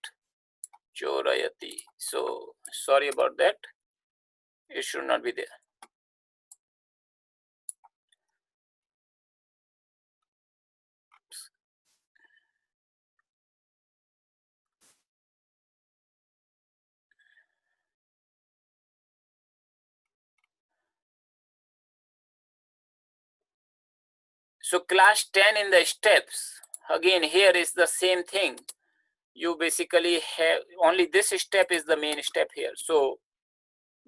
Chorayati. So sorry about that. It should not be there. So class 10 in the steps, again here is the same thing. You basically have only this step is the main step here. So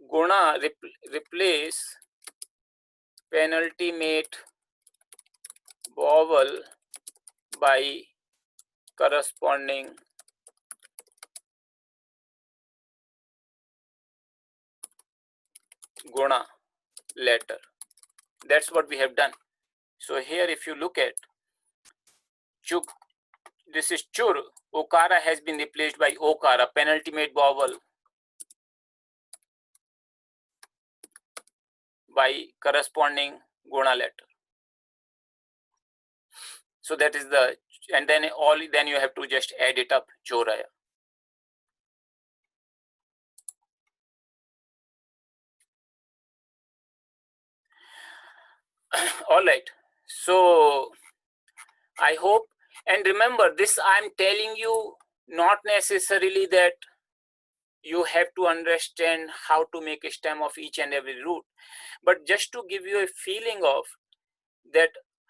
guna replace penultimate vowel by corresponding guna letter. That's what we have done. So here if you look at chuk, this is chur, okara has been replaced by okara, penultimate vowel by corresponding guna letter. So that is the, and then then you have to just add it up, choraya. All right. So I hope, and remember this, I'm telling you not necessarily that you have to understand how to make a stem of each and every root, but just to give you a feeling of that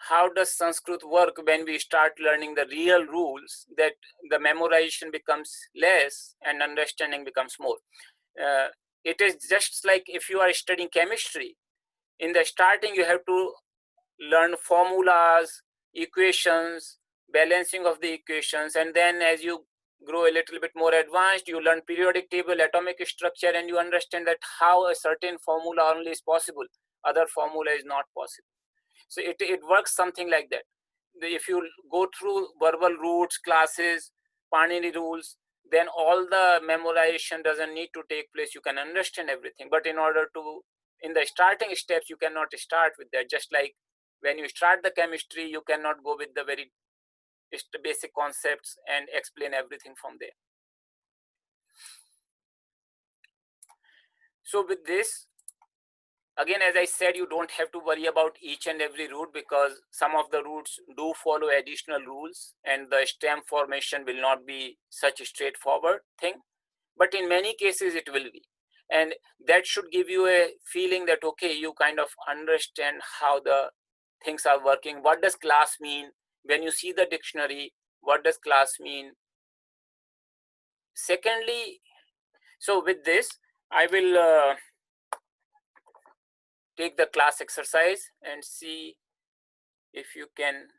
how does Sanskrit work when we start learning the real rules, that the memorization becomes less and understanding becomes more. It is just like if you are studying chemistry. In the starting, you have to learn formulas, equations, balancing of the equations, and then as you grow a little bit more advanced, you learn periodic table, atomic structure, and you understand that how a certain formula only is possible, other formula is not possible. So it works something like that. If you go through verbal roots, classes, Panini rules, then all the memorization doesn't need to take place. You can understand everything. But in order to, in the starting steps, you cannot start with that. Just like when you start the chemistry, you cannot go with the very basic concepts and explain everything from there. So with this, again, as I said, you don't have to worry about each and every root because some of the roots do follow additional rules and the stem formation will not be such a straightforward thing. But in many cases, it will be. And that should give you a feeling that, okay, you kind of understand how the things are working. What does class mean? When you see the dictionary, what does class mean? Secondly, so with this, I will take the class exercise and see if you can.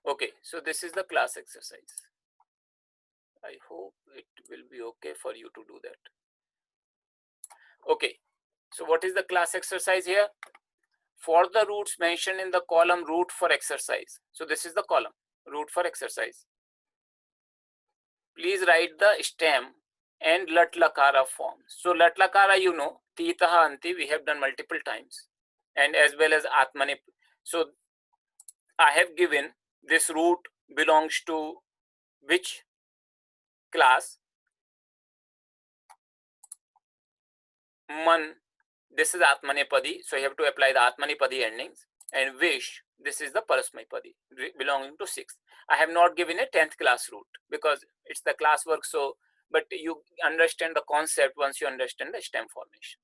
Okay, so this is the class exercise. I hope it will be okay for you to do that. Okay, so what is the class exercise here? For the roots mentioned in the column root for exercise. So this is the column root for exercise. Please write the stem and lat lakara forms. So lat lakara, you know, titaha anti, we have done multiple times, and as well as atmanip. So I have given this root belongs to which class? Man, this is atmanepadi, so you have to apply the atmanepadi endings. And wish, this is the parasmaipadi belonging to sixth. I have not given a 10th class root because it's the class work. So, but you understand the concept once you understand the stem formation.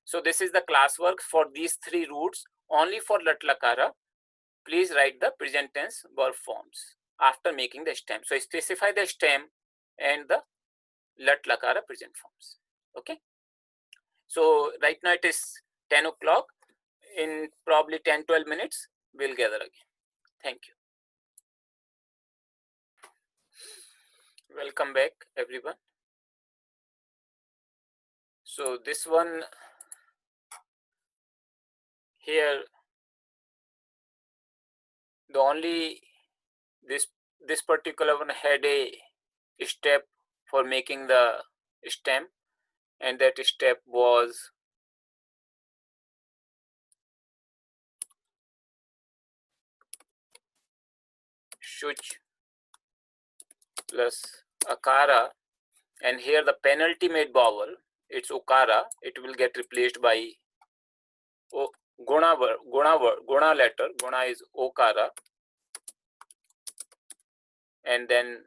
So this is the class work for these three roots. Only for lat lakara, please write the present tense verb forms after making the stem. So specify the stem and the lat lakara present forms. Okay. So right now it is 10 o'clock. In probably 10-12 minutes, we'll gather again. Thank you. Welcome back, everyone. So this one here, the only this particular one had a step for making the stem, and that step was shuch plus akara, and here the penultimate vowel, it's ukara, it will get replaced by guna letter. Guna is okara, and then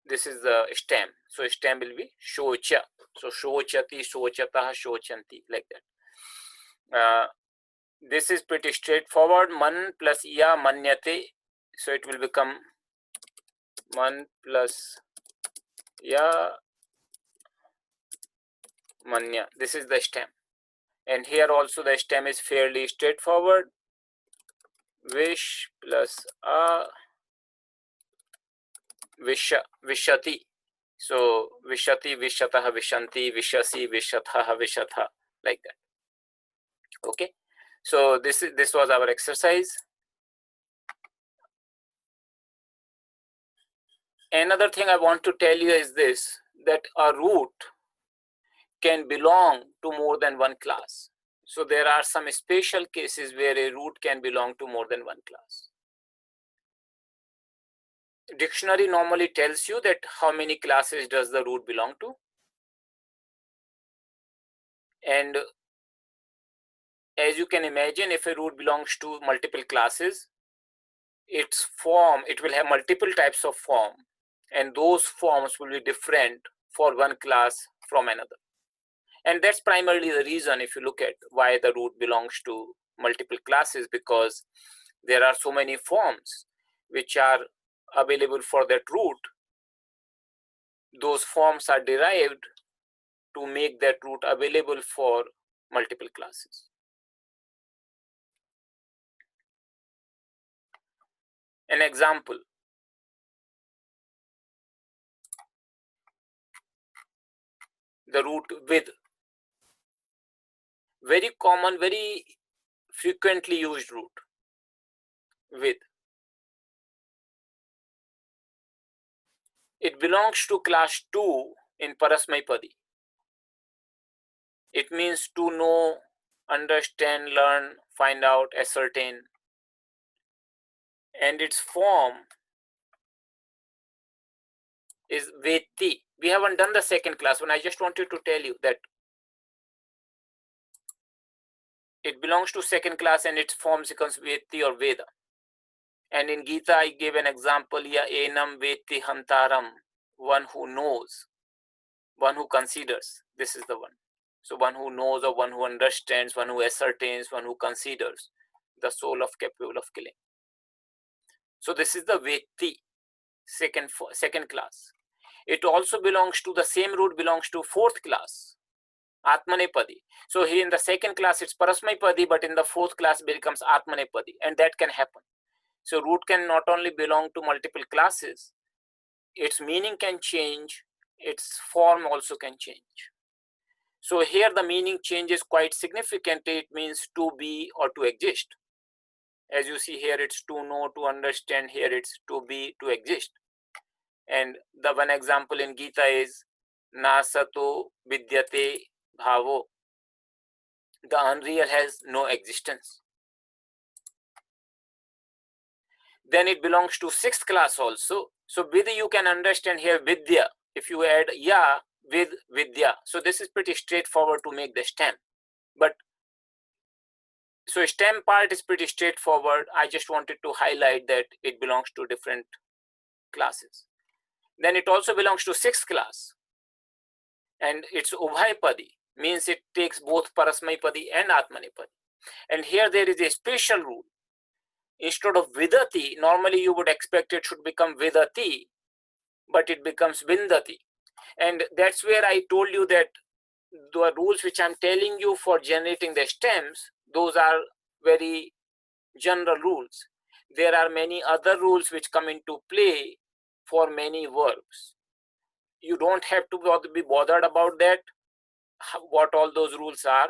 this is the stem. So stem will be shocha. So shochati, shochataha, shochanti, like that. This is pretty straightforward. Man plus ya, manyate. So it will become man plus ya, manya. This is the stem. And here also the stem is fairly straightforward. Wish plus a, Vishati. So Vishati, Vishatah, Vishanti, Vishasi, Vishatha, Vishatha, like that. Okay. So this was our exercise. Another thing I want to tell you is this, that a root can belong to more than one class. So there are some special cases where a root can belong to more than one class. Dictionary normally tells you that how many classes does the root belong to. And as you can imagine, if a root belongs to multiple classes, its form, it will have multiple types of form, and those forms will be different for one class from another. And that's primarily the reason, if you look at why the root belongs to multiple classes, because there are so many forms which are available for that root. Those forms are derived to make that root available for multiple classes. An example: the root with, very common, very frequently used root, with. It belongs to class 2 in Parasmaipadi. It means to know, understand, learn, find out, ascertain. And its form is Veti. We haven't done the second class one. I just wanted to tell you that it belongs to second class and its form becomes Veti or Veda. And in Gita, I gave an example, Ya enam Veti Hantaram, one who knows, one who considers. This is the one. So one who knows, or one who understands, one who ascertains, one who considers the soul of capable of killing. So this is the Veti, second class. It also belongs to, the same root belongs to fourth class, Atmanepadi. So here in the second class it's Parasmaipadi, but in the fourth class it becomes Atmanepadi, and that can happen. So root can not only belong to multiple classes, its meaning can change, its form also can change. So here the meaning changes quite significantly. It means to be or to exist. As you see here, it's to know, to understand. Here it's to be, to exist. And the one example in Gita is Nasato Vidyate Bhavo. The unreal has no existence. Then it belongs to sixth class also. So Vidya, you can understand here Vidya. If you add Ya with Vidya. So this is pretty straightforward to make the stem. But so stem part is pretty straightforward. I just wanted to highlight that it belongs to different classes. Then it also belongs to sixth class. And it's Ubhayapadi, means it takes both Parasmaipadi and Atmanepadi. And here there is a special rule. Instead of Vidati, normally you would expect it should become Vidati, but it becomes Vindati. And that's where I told you that the rules which I'm telling you for generating the stems, those are very general rules. There are many other rules which come into play for many verbs. You don't have to be bothered about that, what all those rules are.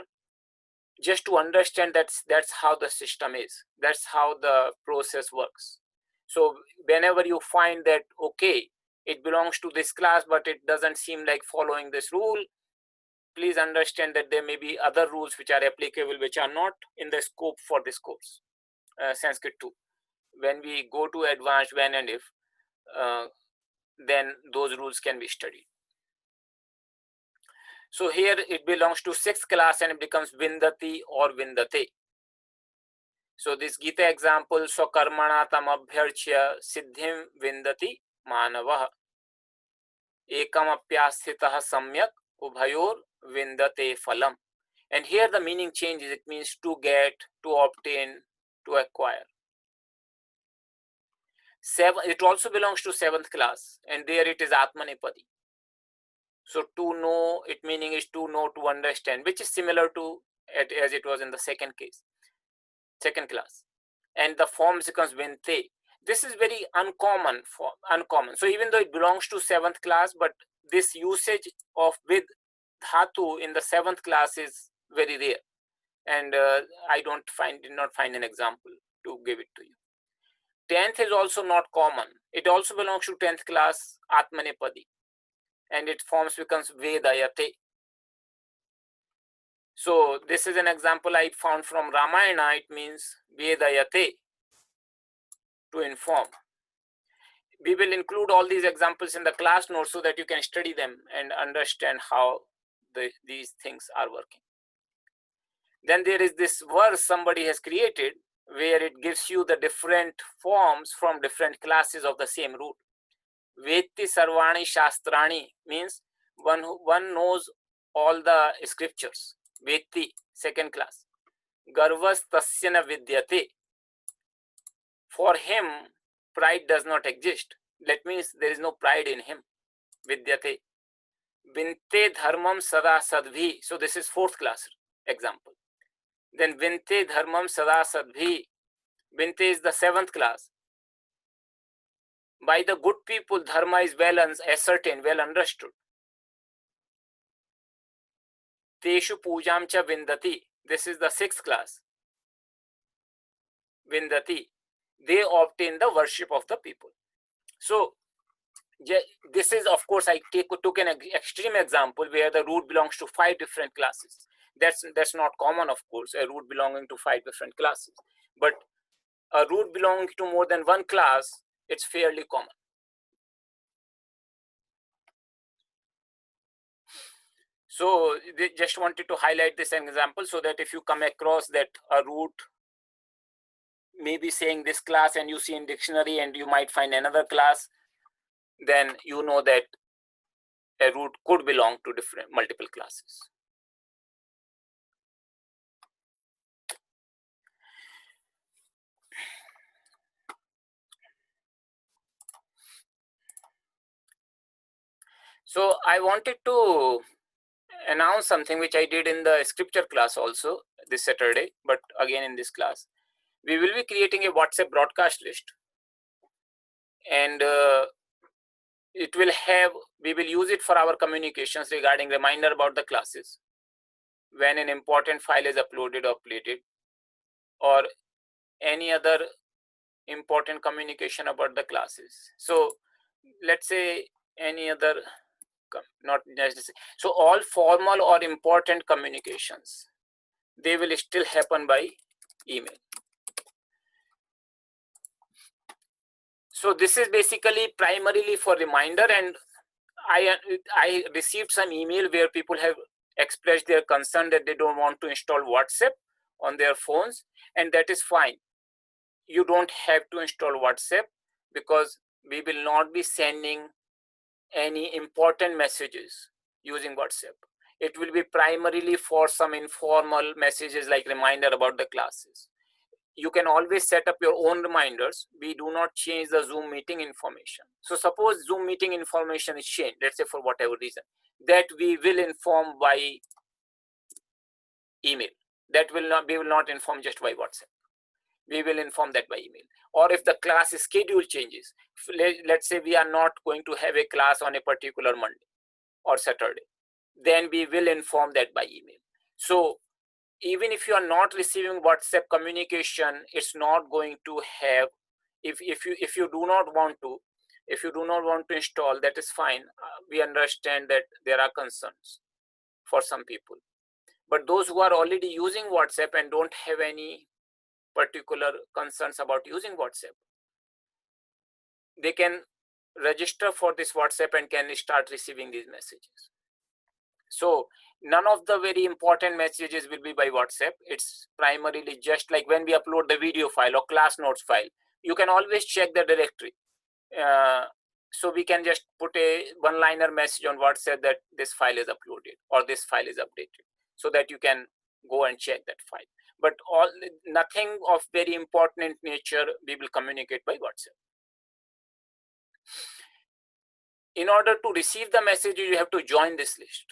Just to understand that's how the system is, that's how the process works. So whenever you find that, okay, it belongs to this class but it doesn't seem like following this rule, please understand that there may be other rules which are applicable, which are not in the scope for this course, Sanskrit 2. When we go to advanced when and if, then those rules can be studied. So here it belongs to sixth class and it becomes Vindati or Vindate. So this Gita example, Swakarmana tam abhyarchya siddhim vindati manavah ekam apyasthitah samyak ubhayor vindate phalam. And here the meaning changes. It means to get, to obtain, to acquire. It also belongs to seventh class, and there it is Atmanepadi. So to know, it meaning is to know, to understand, which is similar to as it was in the second class. And the form becomes Vinte. This is very uncommon. So even though it belongs to 7th class, but this usage of with dhatu in the 7th class is very rare, and I did not find an example to give it to you. 10th is also not common. It also belongs to 10th class, Atmanepadi, and its forms becomes Vedayate. So this is an example I found from Ramayana. It means Vedayate, to inform. We will include all these examples in the class notes so that you can study them and understand how these things are working. Then there is this verse somebody has created where it gives you the different forms from different classes of the same root. Vetti Sarvani Shastrani means one knows all the scriptures. Vetti, 2nd class. Garvas Tasyana Vidyate. For him, pride does not exist. That means there is no pride in him. Vidyate. Vinte Dharmam Sada Sadbhi. So this is 4th class example. Then Vinte Dharmam Sada Sadbhi. Vinte is the 7th class. By the good people, dharma is well ascertained, well understood. Teshu Pujam Cha Vindati. This is the 6th class. Vindati. They obtain the worship of the people. So this is, of course, I took an extreme example where the root belongs to 5 different classes. That's not common, of course, a root belonging to 5 different classes. But a root belonging to more than one class, it's fairly common. So they just wanted to highlight this example so that if you come across that a root may be saying this class and you see in dictionary and you might find another class, then you know that a root could belong to multiple classes. So I wanted to announce something which I did in the scripture class also this Saturday, but again in this class. We will be creating a WhatsApp broadcast list, and we will use it for our communications regarding reminder about the classes when an important file is uploaded or updated, or any other important communication about the classes. So let's say any other, not necessarily. So all formal or important communications, they will still happen by email. So this is basically primarily for reminder, and I received some email where people have expressed their concern that they don't want to install WhatsApp on their phones, and that is fine. You don't have to install WhatsApp because we will not be sending any important messages using WhatsApp. It will be primarily for some informal messages like reminder about the classes. You can always set up your own reminders. We do not change the Zoom meeting information. So suppose Zoom meeting information is changed, let's say for whatever reason, that we will inform by email. We will not inform just by WhatsApp. We will inform that by email. Or if the class schedule changes, let's say we are not going to have a class on a particular Monday or Saturday, then we will inform that by email. So even if you are not receiving WhatsApp communication, it's not going to have, if you do not want to install, that is fine. We understand that there are concerns for some people, but those who are already using WhatsApp and don't have any particular concerns about using WhatsApp, they can register for this WhatsApp and can start receiving these messages. So none of the very important messages will be by WhatsApp. It's primarily just like when we upload the video file or class notes file, you can always check the directory. So we can just put a one-liner message on WhatsApp that this file is uploaded or this file is updated, so that you can go and check that file. But nothing of very important nature we will communicate by WhatsApp. In order to receive the message, you have to join this list.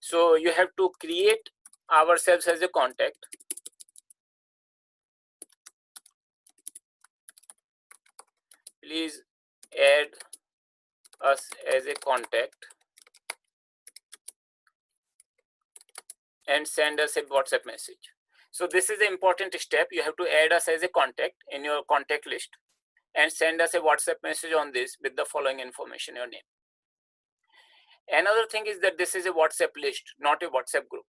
So you have to create ourselves as a contact. please add us as a contact and send us a WhatsApp message. So this is an important step. You have to add us as a contact in your contact list and send us a WhatsApp message on this with the following information, your name. Another thing is that this is a WhatsApp list, not a WhatsApp group.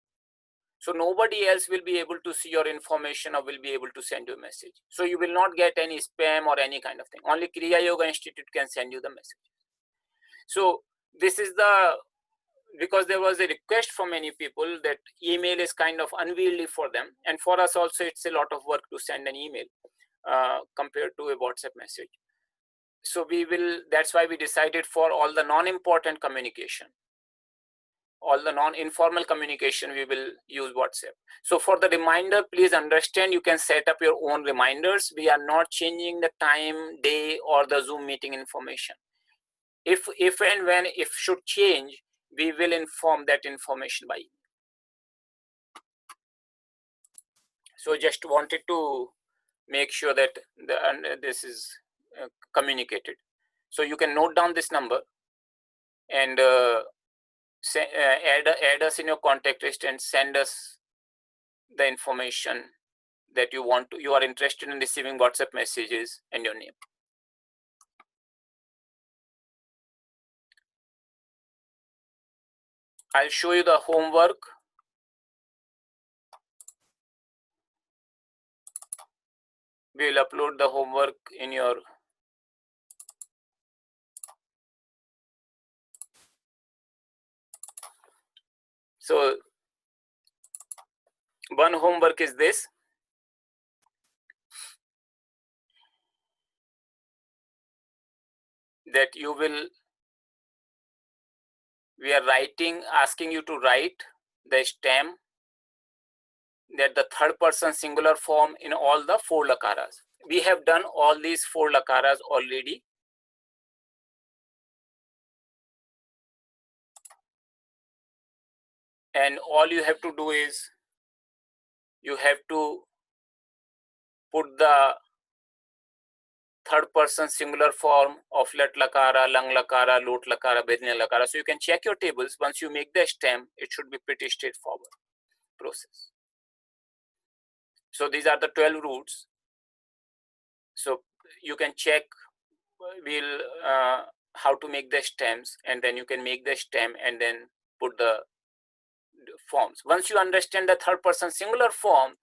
So nobody else will be able to see your information or will be able to send you a message. So you will not get any spam or any kind of thing. Only Kriya Yoga Institute can send you the message. So this is because there was a request from many people that email is kind of unwieldy for them. And for us also, it's a lot of work to send an email compared to a WhatsApp message. So that's why we decided for all the non-important communication, all the non-informal communication, we will use WhatsApp. So for the reminder, please understand, you can set up your own reminders. We are not changing the time, day, or the Zoom meeting information. If and when it should change, we will inform that information by email. So just wanted to make sure that this is communicated. So you can note down this number and add us in your contact list and send us the information that you are interested in receiving WhatsApp messages and your name. I'll show you the homework. We will upload the homework in your so one homework is this. That we are asking you to write the stem, that the third person singular form in all the 4 lakaras. We have done all these 4 lakaras already. And all you have to do is, you have to put the third person singular form of let lakara, lang lakara, lot lakara, bedne lakara. So you can check your tables. Once you make the stem, it should be pretty straightforward process. So these are the 12 roots. So you can check how to make the stems, and then you can make the stem and then put the forms. Once you understand the third person singular form,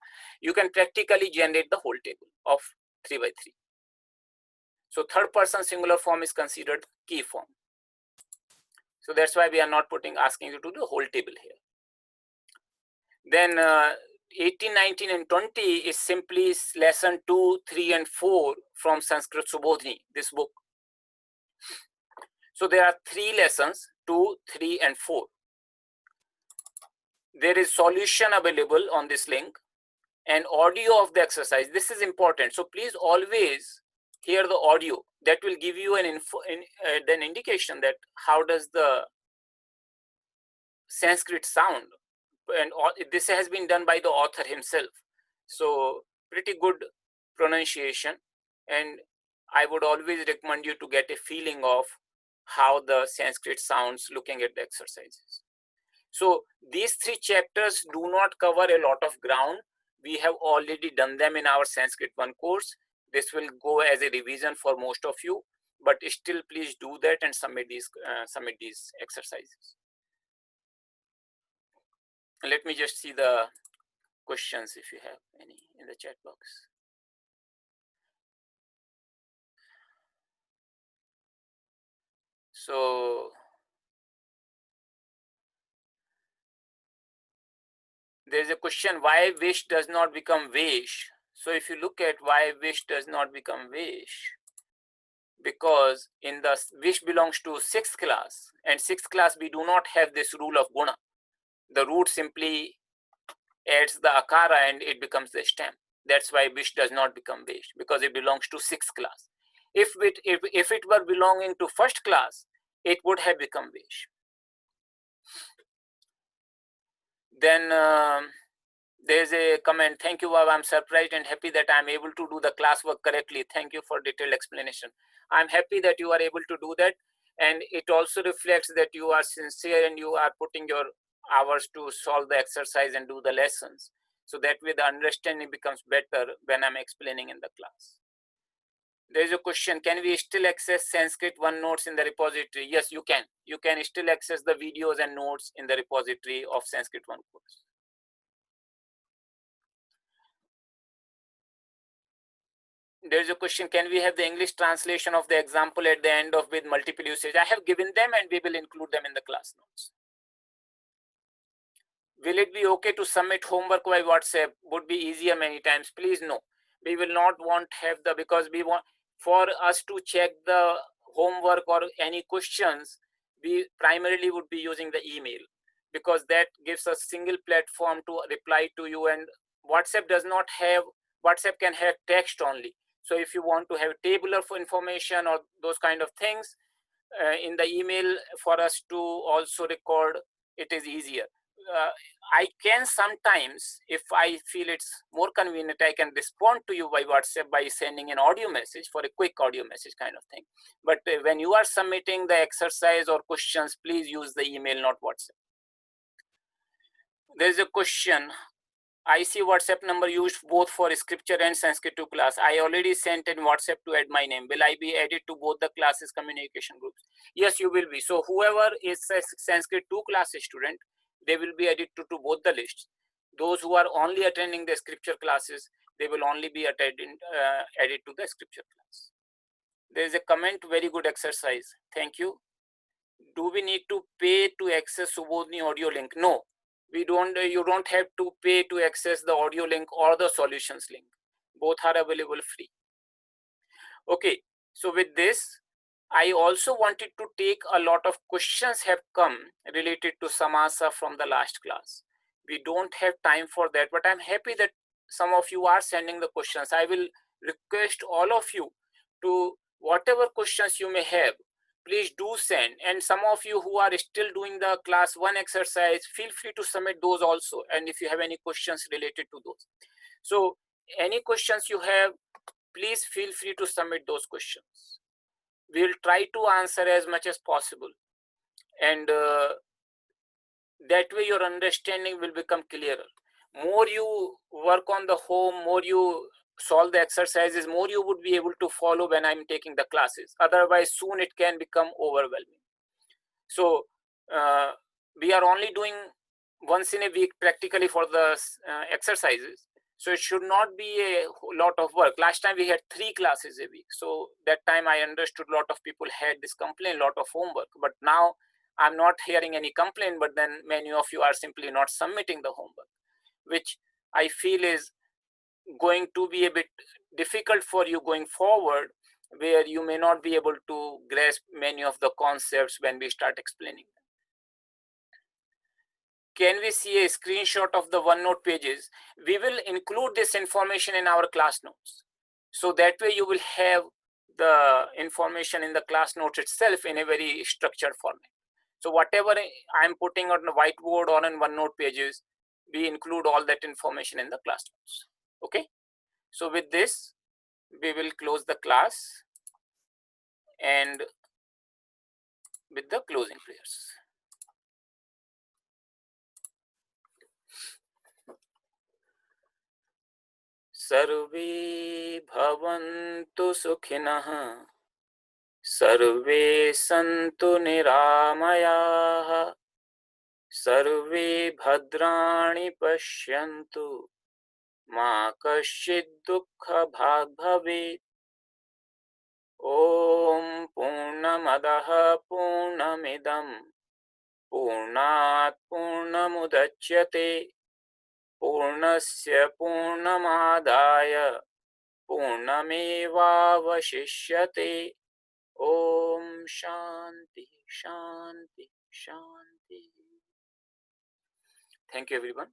you can practically generate the whole table of 3 by 3. So third person singular form is considered key form. So that's why we are not asking you to do the whole table here. Then 18, 19, and 20 is simply lesson 2, 3, and 4 from Sanskrit Subodhini, this book. So there are 3 lessons, 2, 3, and 4. There is solution available on this link and audio of the exercise. This is important. So please always hear the audio. That will give you an indication that how does the Sanskrit sound. And this has been done by the author himself. So pretty good pronunciation. And I would always recommend you to get a feeling of how the Sanskrit sounds looking at the exercises. So these 3 chapters do not cover a lot of ground. We have already done them in our Sanskrit 1 course. This will go as a revision for most of you, but still please do that and submit these exercises. Let me just see the questions if you have any in the chat box. So there is a question, why Vish does not become Vesh? So if you look at why Vish does not become Vesh, because in the Vish belongs to 6th class, and 6th class we do not have this rule of guna. The root simply adds the akara and it becomes the stem. That's why Vish does not become Vesh, because it belongs to 6th class. If it were belonging to 1st class, it would have become Vesh. Then there's a comment, thank you, Baba. I'm surprised and happy that I'm able to do the classwork correctly. Thank you for detailed explanation. I'm happy that you are able to do that. And it also reflects that you are sincere and you are putting your hours to solve the exercise and do the lessons. So that way the understanding becomes better when I'm explaining in the class. There is a question, can we still access Sanskrit 1 notes in the repository? Yes, you can. You can still access the videos and notes in the repository of Sanskrit 1 course. There is a question, can we have the English translation of the example at the end of with multiple usage? I have given them and we will include them in the class notes. Will it be okay to submit homework by WhatsApp? Would be easier many times. Please no. We will not want have the, because we want for us to check the homework or any questions, we primarily would be using the email, because that gives us single platform to reply to you, and WhatsApp does not have, WhatsApp can have text only. So if you want to have tabular for information or those kind of things in the email for us to also record, it is easier. I can sometimes, if I feel it's more convenient, I can respond to you by WhatsApp by sending an audio message for a quick audio message kind of thing. But when you are submitting the exercise or questions, please use the email, not WhatsApp. There's a question. I see WhatsApp number used both for scripture and Sanskrit 2 class. I already sent in WhatsApp to add my name. Will I be added to both the classes communication groups? Yes, you will be. So whoever is a Sanskrit 2 class student, they will be added to both the lists. Those who are only attending the scripture classes, they will only be added to the scripture class. There is a comment, very good exercise. Thank you. Do we need to pay to access Subodhini audio link? No, we don't. You don't have to pay to access the audio link or the solutions link. Both are available free. Okay, so with this, I also wanted to take a lot of questions have come related to Samasa from the last class. We don't have time for that, but I'm happy that some of you are sending the questions. I will request all of you to, whatever questions you may have, please do send. And some of you who are still doing the class 1 exercise, feel free to submit those also. And if you have any questions related to those. So any questions you have, please feel free to submit those questions. We will try to answer as much as possible. And that way your understanding will become clearer. More you work on the home, more you solve the exercises, more you would be able to follow when I'm taking the classes. Otherwise, soon it can become overwhelming. So we are only doing once in a week practically for the exercises. So it should not be a lot of work. Last time we had 3 classes a week. So that time I understood a lot of people had this complaint, a lot of homework. But now I'm not hearing any complaint, but then many of you are simply not submitting the homework, which I feel is going to be a bit difficult for you going forward, where you may not be able to grasp many of the concepts when we start explaining them. Can we see a screenshot of the OneNote pages? We will include this information in our class notes. So that way you will have the information in the class notes itself in a very structured format. So whatever I'm putting on the whiteboard or on OneNote pages, we include all that information in the class notes. Okay. So with this, we will close the class and with the closing prayers. Sarve bhavantu sukhinah, sarve santu niramayah, sarve bhadrani pashyantu, ma kaschid dukkha bhag bhavet. Om Purnamadaha Purnamidam Purnat Purnamudachyate Purnasya Purnamadaya Purnamevavashishyate. Om Shanti Shanti Shanti. Thank you everyone.